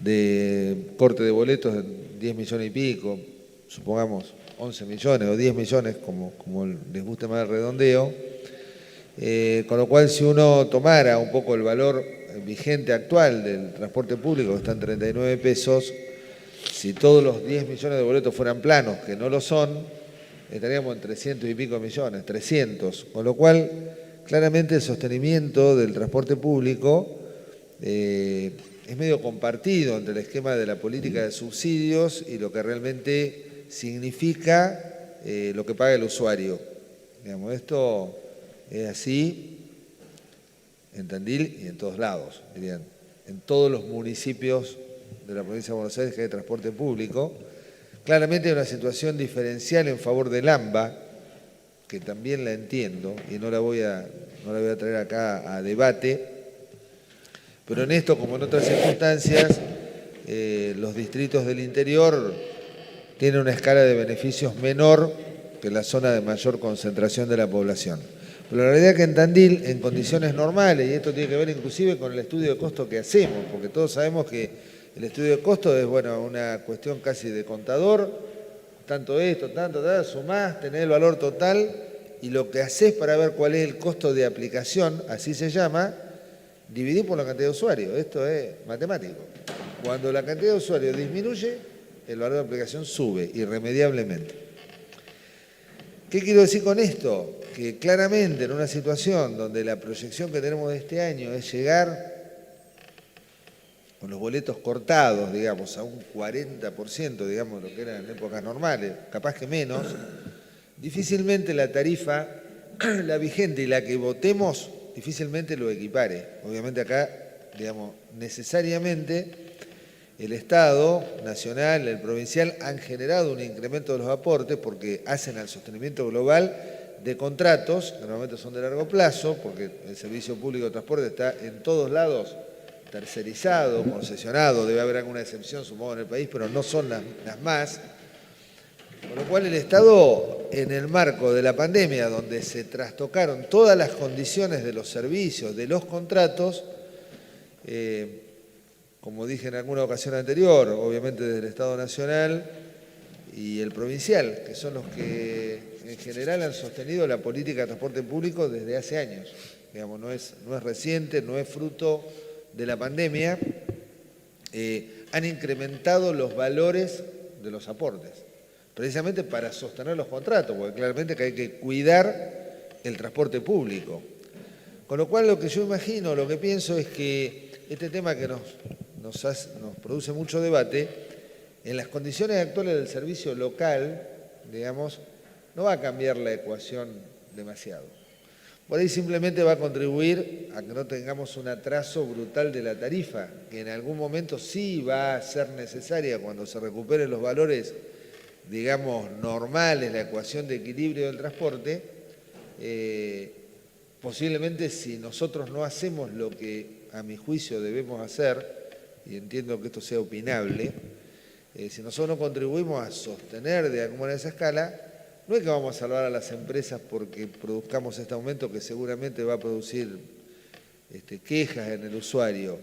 de corte de boletos de 10 millones y pico, supongamos 11 millones o 10 millones, como les guste más el redondeo, con lo cual si uno tomara un poco el valor vigente actual del transporte público, que está en 39 pesos, si todos los 10 millones de boletos fueran planos, que no lo son, estaríamos en 300 y pico millones, 300, con lo cual claramente el sostenimiento del transporte público es medio compartido entre el esquema de la política de subsidios y lo que realmente significa lo que paga el usuario. Digamos, esto es así en Tandil y en todos lados, dirían, en todos los municipios de la provincia de Buenos Aires que hay transporte público. Claramente hay una situación diferencial en favor del AMBA, que también la entiendo y no la voy a traer acá a debate, pero en esto, como en otras circunstancias, los distritos del interior tienen una escala de beneficios menor que la zona de mayor concentración de la población. Pero la realidad es que en Tandil, en condiciones normales, y esto tiene que ver inclusive con el estudio de costo que hacemos, porque todos sabemos que el estudio de costo es, bueno, una cuestión casi de contador, tanto esto, tanto, sumás, tenés el valor total, y lo que haces para ver cuál es el costo de aplicación, así se llama, dividir por la cantidad de usuarios. Esto es matemático. Cuando la cantidad de usuarios disminuye, el valor de aplicación sube irremediablemente. ¿Qué quiero decir con esto? Que claramente en una situación donde la proyección que tenemos de este año es llegar con los boletos cortados, digamos, a un 40%, digamos, lo que era en épocas normales, capaz que menos, difícilmente la tarifa, la vigente y la que votemos, difícilmente lo equipare. Obviamente acá, digamos, necesariamente el Estado nacional, el provincial, han generado un incremento de los aportes porque hacen al sostenimiento global de contratos, que normalmente son de largo plazo, porque el servicio público de transporte está en todos lados tercerizado, concesionado, debe haber alguna excepción, supongo, en el país, pero no son las más. Con lo cual el Estado, en el marco de la pandemia, donde se trastocaron todas las condiciones de los servicios, de los contratos, como dije en alguna ocasión anterior, obviamente desde el Estado Nacional y el provincial, que son los que en general han sostenido la política de transporte público desde hace años. Digamos, no es reciente, no es fruto de la pandemia, han incrementado los valores de los aportes, precisamente para sostener los contratos, porque claramente que hay que cuidar el transporte público. Con lo cual lo que yo imagino, lo que pienso es que este tema que nos produce mucho debate, en las condiciones actuales del servicio local, digamos, no va a cambiar la ecuación demasiado. por ahí simplemente va a contribuir a que no tengamos un atraso brutal de la tarifa, que en algún momento sí va a ser necesaria cuando se recuperen los valores, digamos, normales, la ecuación de equilibrio del transporte. Posiblemente si nosotros no hacemos lo que a mi juicio debemos hacer, y entiendo que esto sea opinable, si nosotros no contribuimos a sostener de alguna manera esa escala, no es que vamos a salvar a las empresas porque produzcamos este aumento que seguramente va a producir quejas en el usuario.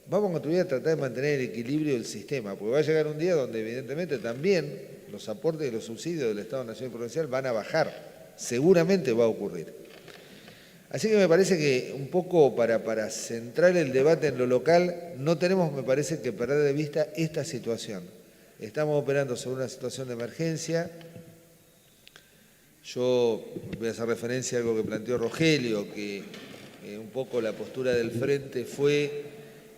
Vamos a contribuir a tratar de mantener el equilibrio del sistema, porque va a llegar un día donde evidentemente también los aportes y los subsidios del Estado Nacional y Provincial van a bajar. Seguramente va a ocurrir. Así que me parece que un poco para centrar el debate en lo local, no tenemos, me parece, que perder de vista esta situación. Estamos operando sobre una situación de emergencia. Yo voy a hacer referencia a algo que planteó Rogelio, que un poco la postura del Frente fue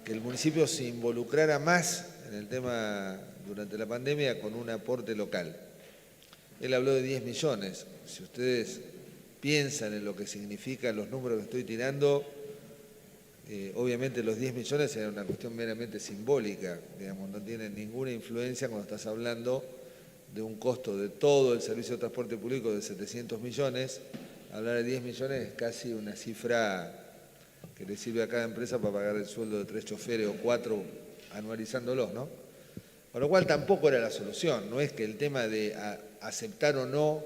que el municipio se involucrara más en el tema durante la pandemia con un aporte local. Él habló de 10 millones. Si ustedes piensan en lo que significan los números que estoy tirando, obviamente los 10 millones será una cuestión meramente simbólica, digamos, no tienen ninguna influencia cuando estás hablando de un costo de todo el servicio de transporte público de 700 millones. Hablar de 10 millones es casi una cifra que le sirve a cada empresa para pagar el sueldo de 3 choferes o 4 anualizándolos, ¿no? Con lo cual tampoco era la solución, no es que el tema de aceptar o no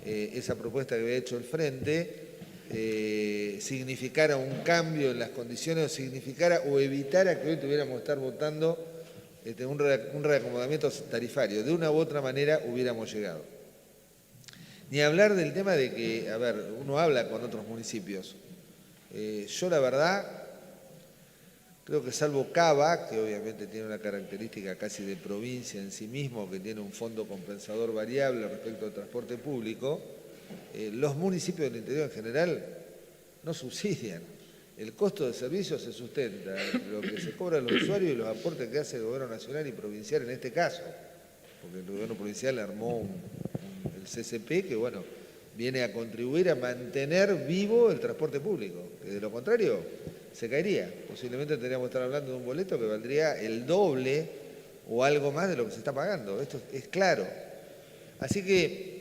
esa propuesta que había hecho el Frente significara un cambio en las condiciones o significara o evitara que hoy tuviéramos que estar votando un reacomodamiento tarifario. De una u otra manera hubiéramos llegado. Ni hablar del tema de que, a ver, uno habla con otros municipios. Yo la verdad creo que salvo Cava, que obviamente tiene una característica casi de provincia en sí mismo, que tiene un fondo compensador variable respecto al transporte público, los municipios del interior en general no subsidian. El costo de servicio se sustenta entre lo que se cobra a los usuarios y los aportes que hace el gobierno nacional y provincial en este caso, porque el gobierno provincial armó el CCP que, bueno, viene a contribuir a mantener vivo el transporte público, que de lo contrario se caería. Posiblemente tendríamos que estar hablando de un boleto que valdría el doble o algo más de lo que se está pagando. Esto es claro. Así que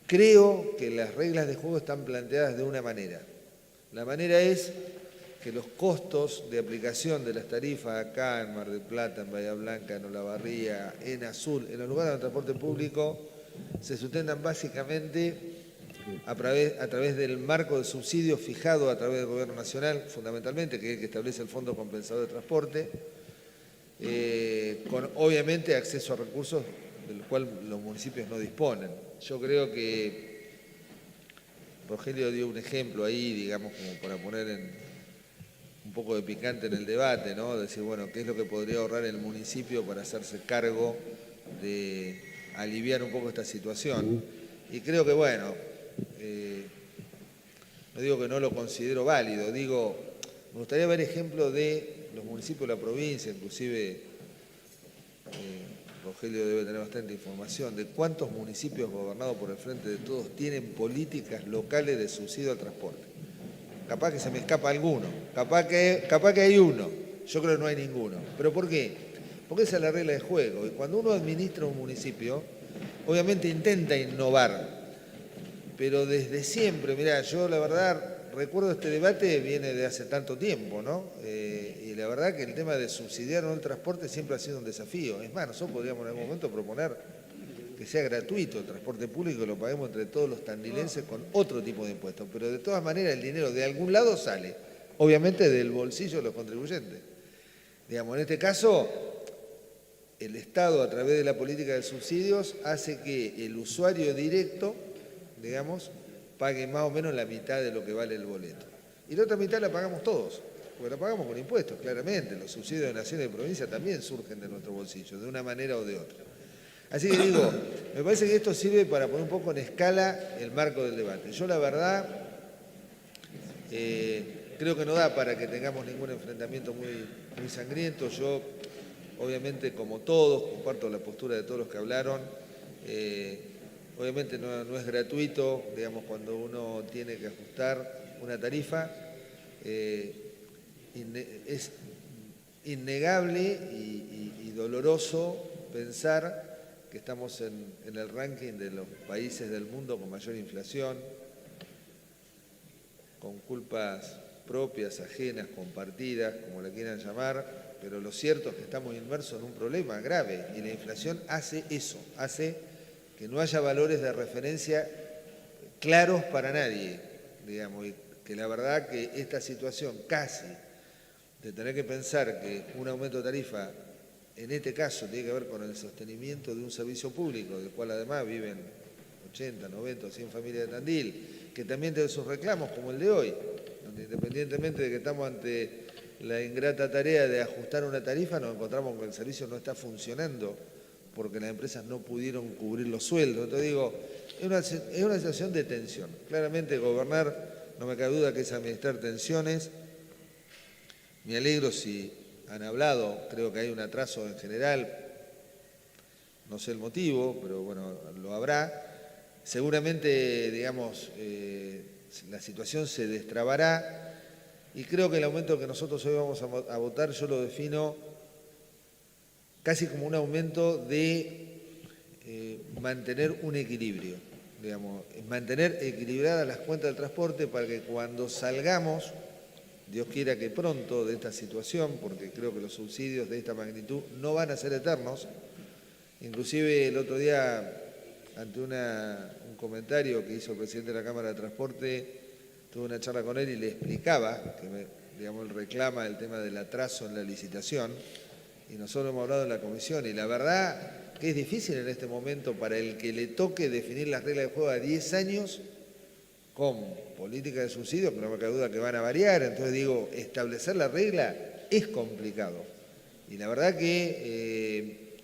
creo que las reglas de juego están planteadas de una manera. La manera es que los costos de aplicación de las tarifas acá en Mar del Plata, en Bahía Blanca, en Olavarría, en Azul, en los lugares de transporte público, se sustentan básicamente a través del marco de subsidios fijado a través del Gobierno Nacional, fundamentalmente, que es el que establece el Fondo Compensador de Transporte, con obviamente acceso a recursos del cual los municipios no disponen. Yo creo que Rogelio dio un ejemplo ahí, digamos, como para poner un poco de picante en el debate, ¿no? Decir, bueno, ¿qué es lo que podría ahorrar el municipio para hacerse cargo de aliviar un poco esta situación? Y creo que, bueno, no digo que no lo considero válido, digo, me gustaría ver ejemplos de los municipios de la provincia, inclusive Rogelio debe tener bastante información, de cuántos municipios gobernados por el Frente de Todos tienen políticas locales de subsidio al transporte. Capaz que se me escapa alguno, capaz que hay uno, yo creo que no hay ninguno. ¿Pero por qué? Porque esa es la regla de juego. Y cuando uno administra un municipio, obviamente intenta innovar, pero desde siempre, mirá, yo la verdad recuerdo este debate viene de hace tanto tiempo, ¿no? Y la verdad que el tema de subsidiar o no el transporte siempre ha sido un desafío. Es más, nosotros podríamos en algún momento proponer que sea gratuito el transporte público y lo paguemos entre todos los tandilenses con otro tipo de impuestos. Pero de todas maneras el dinero de algún lado sale, obviamente del bolsillo de los contribuyentes. Digamos, en este caso, el Estado a través de la política de subsidios hace que el usuario directo, digamos, pague más o menos la mitad de lo que vale el boleto. Y la otra mitad la pagamos todos, porque la pagamos con impuestos, claramente. Los subsidios de nación y provincia también surgen de nuestro bolsillo, de una manera o de otra. Así que digo, me parece que esto sirve para poner un poco en escala el marco del debate. Yo la verdad creo que no da para que tengamos ningún enfrentamiento muy sangriento. Yo, obviamente, como todos, comparto la postura de todos los que hablaron. obviamente no es gratuito, digamos, cuando uno tiene que ajustar una tarifa, es innegable y doloroso pensar que estamos en el ranking de los países del mundo con mayor inflación, con culpas propias, ajenas, compartidas, como le quieran llamar, pero lo cierto es que estamos inmersos en un problema grave y la inflación hace eso, hace que no haya valores de referencia claros para nadie, digamos, y que la verdad que esta situación casi de tener que pensar que un aumento de tarifa, en este caso, tiene que ver con el sostenimiento de un servicio público, del cual además viven 80, 90 o 100 familias de Tandil, que también tiene sus reclamos, como el de hoy, donde independientemente de que estamos ante la ingrata tarea de ajustar una tarifa, nos encontramos con que el servicio no está funcionando porque las empresas no pudieron cubrir los sueldos. Entonces digo, es una situación de tensión. Claramente gobernar, no me cabe duda que es administrar tensiones. Me alegro si han hablado, creo que hay un atraso en general, no sé el motivo, pero bueno, lo habrá. Seguramente, digamos, la situación se destrabará y creo que el aumento que nosotros hoy vamos a votar, yo lo defino casi como un aumento de mantener un equilibrio, digamos, mantener equilibradas las cuentas del transporte para que cuando salgamos, Dios quiera que pronto, de esta situación, porque creo que los subsidios de esta magnitud no van a ser eternos. Inclusive el otro día, ante un comentario que hizo el presidente de la Cámara de Transporte, tuve una charla con él y le explicaba que él reclama el tema del atraso en la licitación, y nosotros hemos hablado en la comisión, y la verdad que es difícil en este momento para el que le toque definir las reglas de juego a 10 años con política de subsidios, pero no me cabe duda que van a variar. Entonces digo, establecer la regla es complicado. Y la verdad que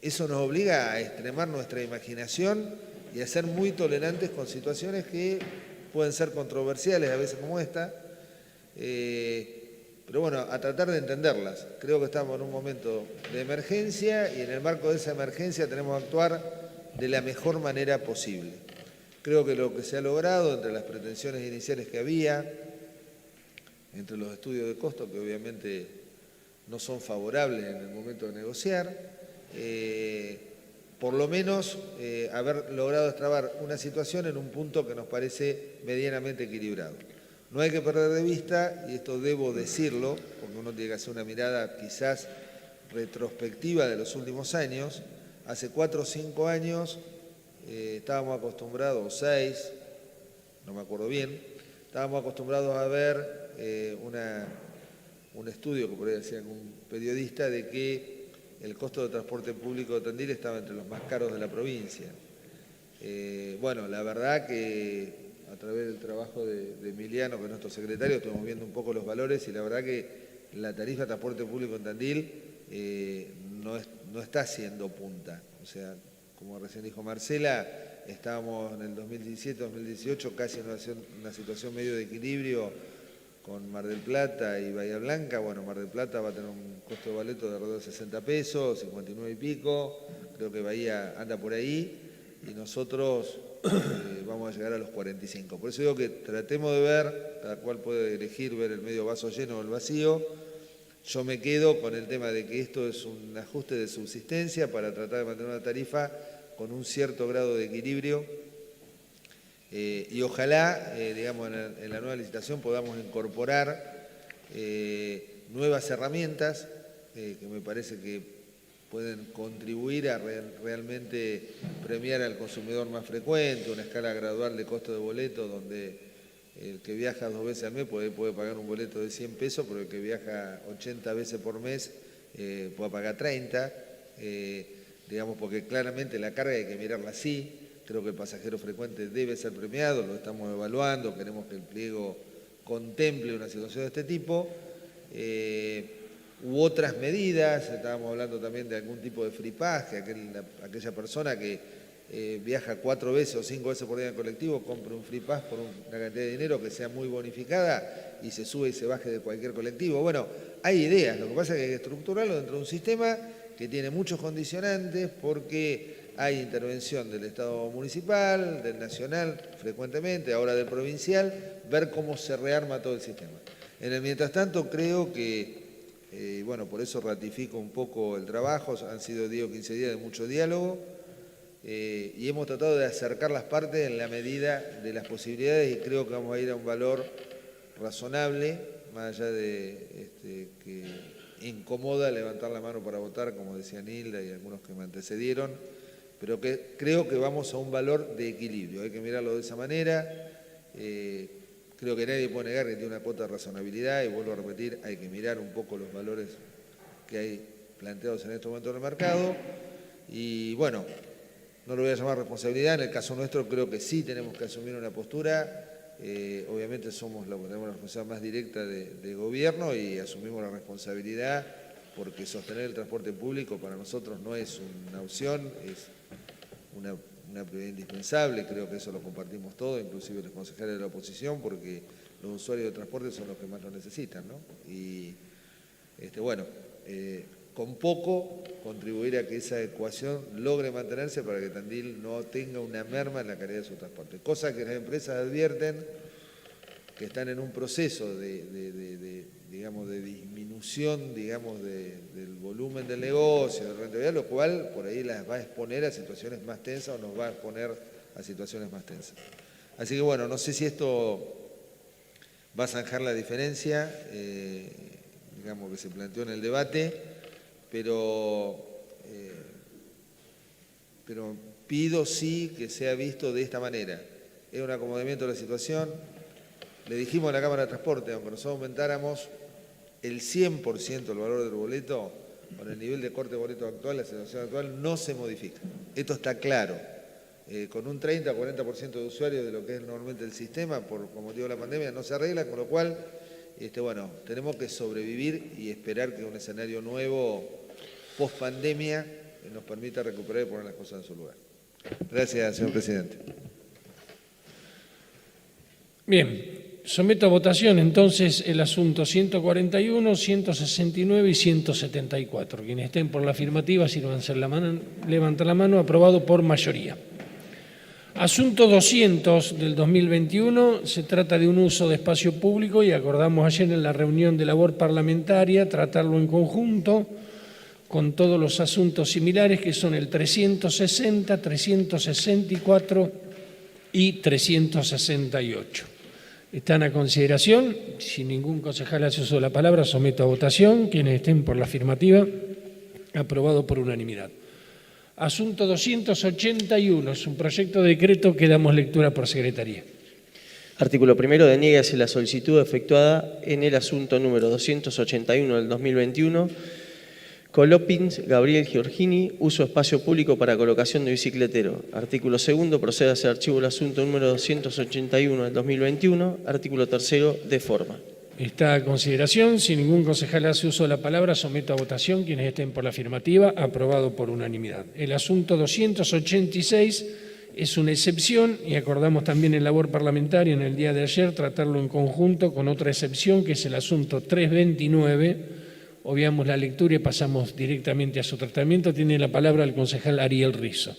eso nos obliga a extremar nuestra imaginación y a ser muy tolerantes con situaciones que pueden ser controversiales, a veces como esta, pero bueno, a tratar de entenderlas. Creo que estamos en un momento de emergencia y en el marco de esa emergencia tenemos que actuar de la mejor manera posible. Creo que lo que se ha logrado entre las pretensiones iniciales que había, entre los estudios de costo, que obviamente no son favorables en el momento de negociar, por lo menos haber logrado destrabar una situación en un punto que nos parece medianamente equilibrado. No hay que perder de vista, y esto debo decirlo, porque uno tiene que hacer una mirada quizás retrospectiva de los últimos años. Hace 4 o 5 años estábamos acostumbrados, o 6, no me acuerdo bien, estábamos acostumbrados a ver un estudio que por ahí hacía un periodista de que el costo de transporte público de Tandil estaba entre los más caros de la provincia. Bueno, la verdad que a través del trabajo de Emiliano, que es nuestro secretario, estuvimos viendo un poco los valores y la verdad que la tarifa de transporte público en Tandil no está siendo punta. O sea, como recién dijo Marcela, estábamos en el 2017-2018 casi en una situación medio de equilibrio con Mar del Plata y Bahía Blanca. Bueno, Mar del Plata va a tener un costo de boleto de alrededor de 60 pesos, 59 y pico, creo que Bahía anda por ahí, y nosotros vamos a llegar a los 45. Por eso digo que tratemos de ver, cada cual puede elegir ver el medio vaso lleno o el vacío. Yo me quedo con el tema de que esto es un ajuste de subsistencia para tratar de mantener una tarifa con un cierto grado de equilibrio. Y ojalá, digamos, en la nueva licitación podamos incorporar nuevas herramientas que me parece que pueden contribuir a realmente premiar al consumidor más frecuente, una escala gradual de costo de boleto donde el que viaja 2 veces al mes puede pagar un boleto de 100 pesos, pero el que viaja 80 veces por mes puede pagar 30, digamos, porque claramente la carga hay que mirarla así. Creo que el pasajero frecuente debe ser premiado, lo estamos evaluando, queremos que el pliego contemple una situación de este tipo, u otras medidas. Estábamos hablando también de algún tipo de free pass, que aquella persona que viaja 4 veces o 5 veces por día en colectivo compre un free pass por una cantidad de dinero que sea muy bonificada y se sube y se baje de cualquier colectivo. Bueno, hay ideas, lo que pasa es que hay que estructurarlo dentro de un sistema que tiene muchos condicionantes, porque hay intervención del Estado municipal, del nacional frecuentemente, ahora del provincial, ver cómo se rearma todo el sistema. En el mientras tanto creo que, bueno, por eso ratifico un poco el trabajo, han sido 10 o 15 días de mucho diálogo, y hemos tratado de acercar las partes en la medida de las posibilidades y creo que vamos a ir a un valor razonable, más allá de que incomoda levantar la mano para votar, como decía Nilda y algunos que me antecedieron, pero que creo que vamos a un valor de equilibrio, hay que mirarlo de esa manera. Creo que nadie puede negar que tiene una cuota de razonabilidad y vuelvo a repetir, hay que mirar un poco los valores que hay planteados en este momento en el mercado y bueno, no lo voy a llamar responsabilidad, en el caso nuestro creo que sí tenemos que asumir una postura. Obviamente tenemos la responsabilidad más directa de gobierno y asumimos la responsabilidad porque sostener el transporte público para nosotros no es una opción, es una prioridad indispensable, creo que eso lo compartimos todos, inclusive los concejales de la oposición, porque los usuarios de transporte son los que más lo necesitan, ¿no? Y bueno, con poco contribuir a que esa ecuación logre mantenerse para que Tandil no tenga una merma en la calidad de su transporte. Cosa que las empresas advierten que están en un proceso digamos, de disminución, digamos, del volumen del negocio, de rentabilidad, lo cual por ahí las va a exponer a situaciones más tensas o nos va a exponer a situaciones más tensas. Así que bueno, no sé si esto va a zanjar la diferencia, digamos, que se planteó en el debate, pero pido sí que sea visto de esta manera. Es un acomodamiento de la situación. Le dijimos a la Cámara de Transporte, aunque nosotros aumentáramos el 100% el valor del boleto, con el nivel de corte de boleto actual, la situación actual no se modifica. Esto está claro. Con un 30 o 40% de usuarios de lo que es normalmente el sistema, por motivo de la pandemia, no se arregla, con lo cual, bueno, tenemos que sobrevivir y esperar que un escenario nuevo post pandemia nos permita recuperar y poner las cosas en su lugar. Gracias, señor presidente. Bien, someto a votación entonces el asunto 141, 169 y 174. Quienes estén por la afirmativa, levanten la mano, aprobado por mayoría. Asunto 200 del 2021, se trata de un uso de espacio público y acordamos ayer en la reunión de labor parlamentaria tratarlo en conjunto con todos los asuntos similares que son el 360, 364 y 368. Están a consideración, si ningún concejal hace uso de la palabra, someto a votación. Quienes estén por la afirmativa, aprobado por unanimidad. Asunto 281, es un proyecto de decreto que damos lectura por secretaría. Artículo primero, deníegase la solicitud efectuada en el asunto número 281 del 2021, Colopins Gabriel Giorgini, uso espacio público para colocación de bicicletero. Artículo segundo, procede a hacer archivo el asunto número 281 del 2021. Artículo tercero, de forma. Está a consideración, si ningún concejal hace uso de la palabra, someto a votación. Quienes estén por la afirmativa, aprobado por unanimidad. El asunto 286 es una excepción y acordamos también en labor parlamentaria en el día de ayer tratarlo en conjunto con otra excepción que es el asunto 329. Obviamos la lectura y pasamos directamente a su tratamiento. Tiene la palabra el concejal Ariel Rizzo.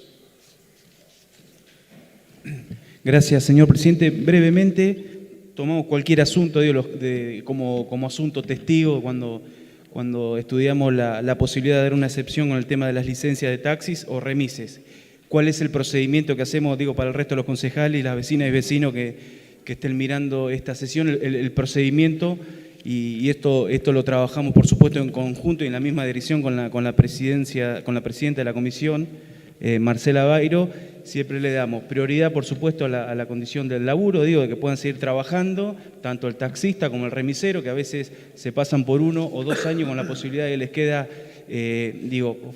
Gracias, señor presidente. Brevemente, tomamos cualquier asunto como asunto testigo cuando estudiamos la posibilidad de dar una excepción con el tema de las licencias de taxis o remises. ¿Cuál es el procedimiento que hacemos, para el resto de los concejales y las vecinas y vecinos que estén mirando esta sesión? El procedimiento, y esto lo trabajamos, por supuesto, en conjunto y en la misma dirección con la presidenta de la comisión, Marcela Bairo. Siempre le damos prioridad, por supuesto, a la condición del laburo, de que puedan seguir trabajando, tanto el taxista como el remisero, que a veces se pasan por 1 o 2 años con la posibilidad de que les queda,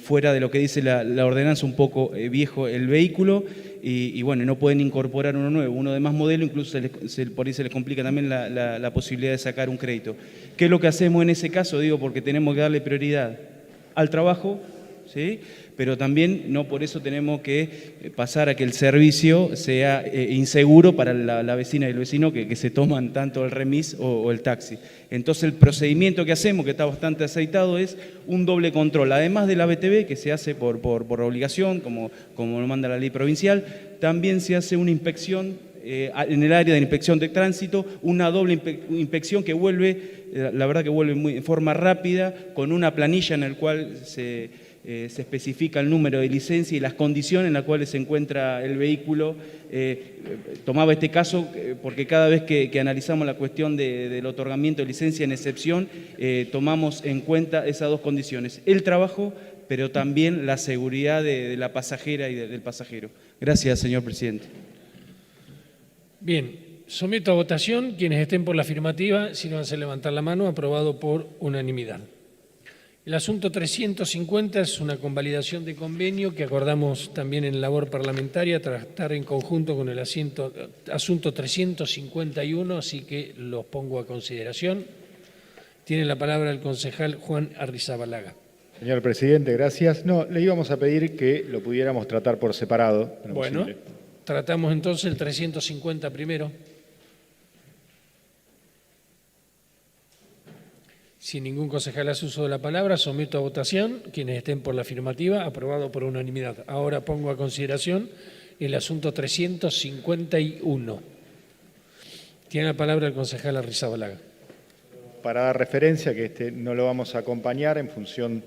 fuera de lo que dice la ordenanza, un poco viejo el vehículo, y bueno, no pueden incorporar uno nuevo, uno de más modelo, incluso por ahí se les complica también la posibilidad de sacar un crédito. ¿Qué es lo que hacemos en ese caso? Porque tenemos que darle prioridad al trabajo, ¿sí? pero también no por eso tenemos que pasar a que el servicio sea inseguro para la vecina y el vecino que se toman tanto el remis o el taxi. Entonces el procedimiento que hacemos, que está bastante aceitado, es un doble control. Además de la BTV, que se hace por obligación, como lo manda la ley provincial, también se hace una inspección en el área de inspección de tránsito, una doble inspección que vuelve, la verdad que vuelve en forma rápida, con una planilla en la cual se especifica el número de licencia y las condiciones en las cuales se encuentra el vehículo. Tomaba este caso porque cada vez que analizamos la cuestión del otorgamiento de licencia en excepción, tomamos en cuenta esas dos condiciones, el trabajo, pero también la seguridad de la pasajera y del pasajero. Gracias, señor presidente. Bien, someto a votación. Quienes estén por la afirmativa, sírvanse a levantar la mano. Aprobado por unanimidad. El asunto 350 es una convalidación de convenio que acordamos también en labor parlamentaria, tratar en conjunto con el asunto 351, así que los pongo a consideración. Tiene la palabra el concejal Juan Arrizabalaga. Señor presidente, gracias. No, le íbamos a pedir que lo pudiéramos tratar por separado. Bueno, tratamos entonces el 350 primero. Si ningún concejal hace uso de la palabra, someto a votación. Quienes estén por la afirmativa, aprobado por unanimidad. Ahora pongo a consideración el asunto 351. Tiene la palabra el concejal Arrizabalaga. Para dar referencia que no lo vamos a acompañar en función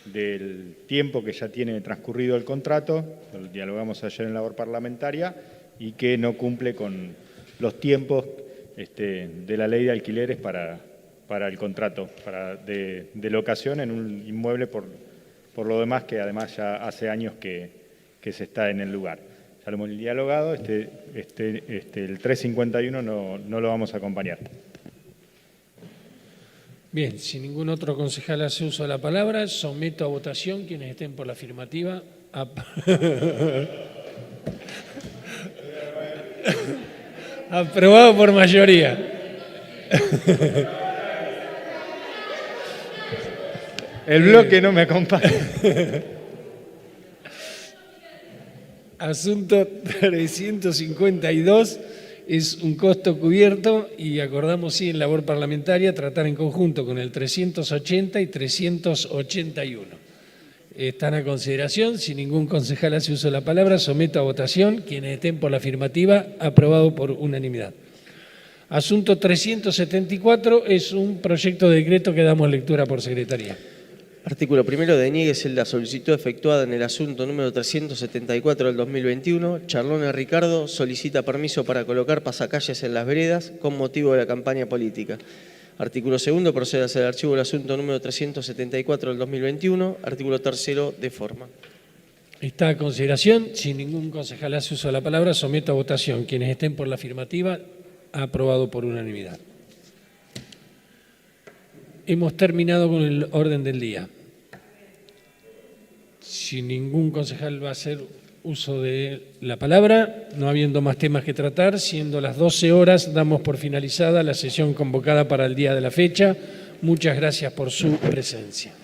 del tiempo que ya tiene transcurrido el contrato, lo dialogamos ayer en labor parlamentaria, y que no cumple con los tiempos de la ley de alquileres para el contrato de locación en un inmueble, por lo demás, que además ya hace años que se está en el lugar. Ya lo hemos dialogado, el 351 no lo vamos a acompañar. Bien, si ningún otro concejal hace uso de la palabra, someto a votación. Quienes estén por la afirmativa. Aprobado por mayoría. El bloque no me acompaña. Asunto 352 es un costo cubierto y acordamos, sí, en labor parlamentaria, tratar en conjunto con el 380 y 381. Están a consideración. Si ningún concejal hace uso de la palabra, someto a votación. Quienes estén por la afirmativa, aprobado por unanimidad. Asunto 374 es un proyecto de decreto que damos lectura por secretaría. Artículo primero, deníguese la solicitud efectuada en el asunto número 374 del 2021. Charlone Ricardo solicita permiso para colocar pasacalles en las veredas con motivo de la campaña política. Artículo segundo, procede a hacer archivo el asunto número 374 del 2021. Artículo tercero, de forma. Está a consideración. Si ningún concejal hace uso de la palabra, someto a votación. Quienes estén por la afirmativa, aprobado por unanimidad. Hemos terminado con el orden del día. Si ningún concejal va a hacer uso de la palabra, no habiendo más temas que tratar, siendo las 12 horas, damos por finalizada la sesión convocada para el día de la fecha. Muchas gracias por su presencia.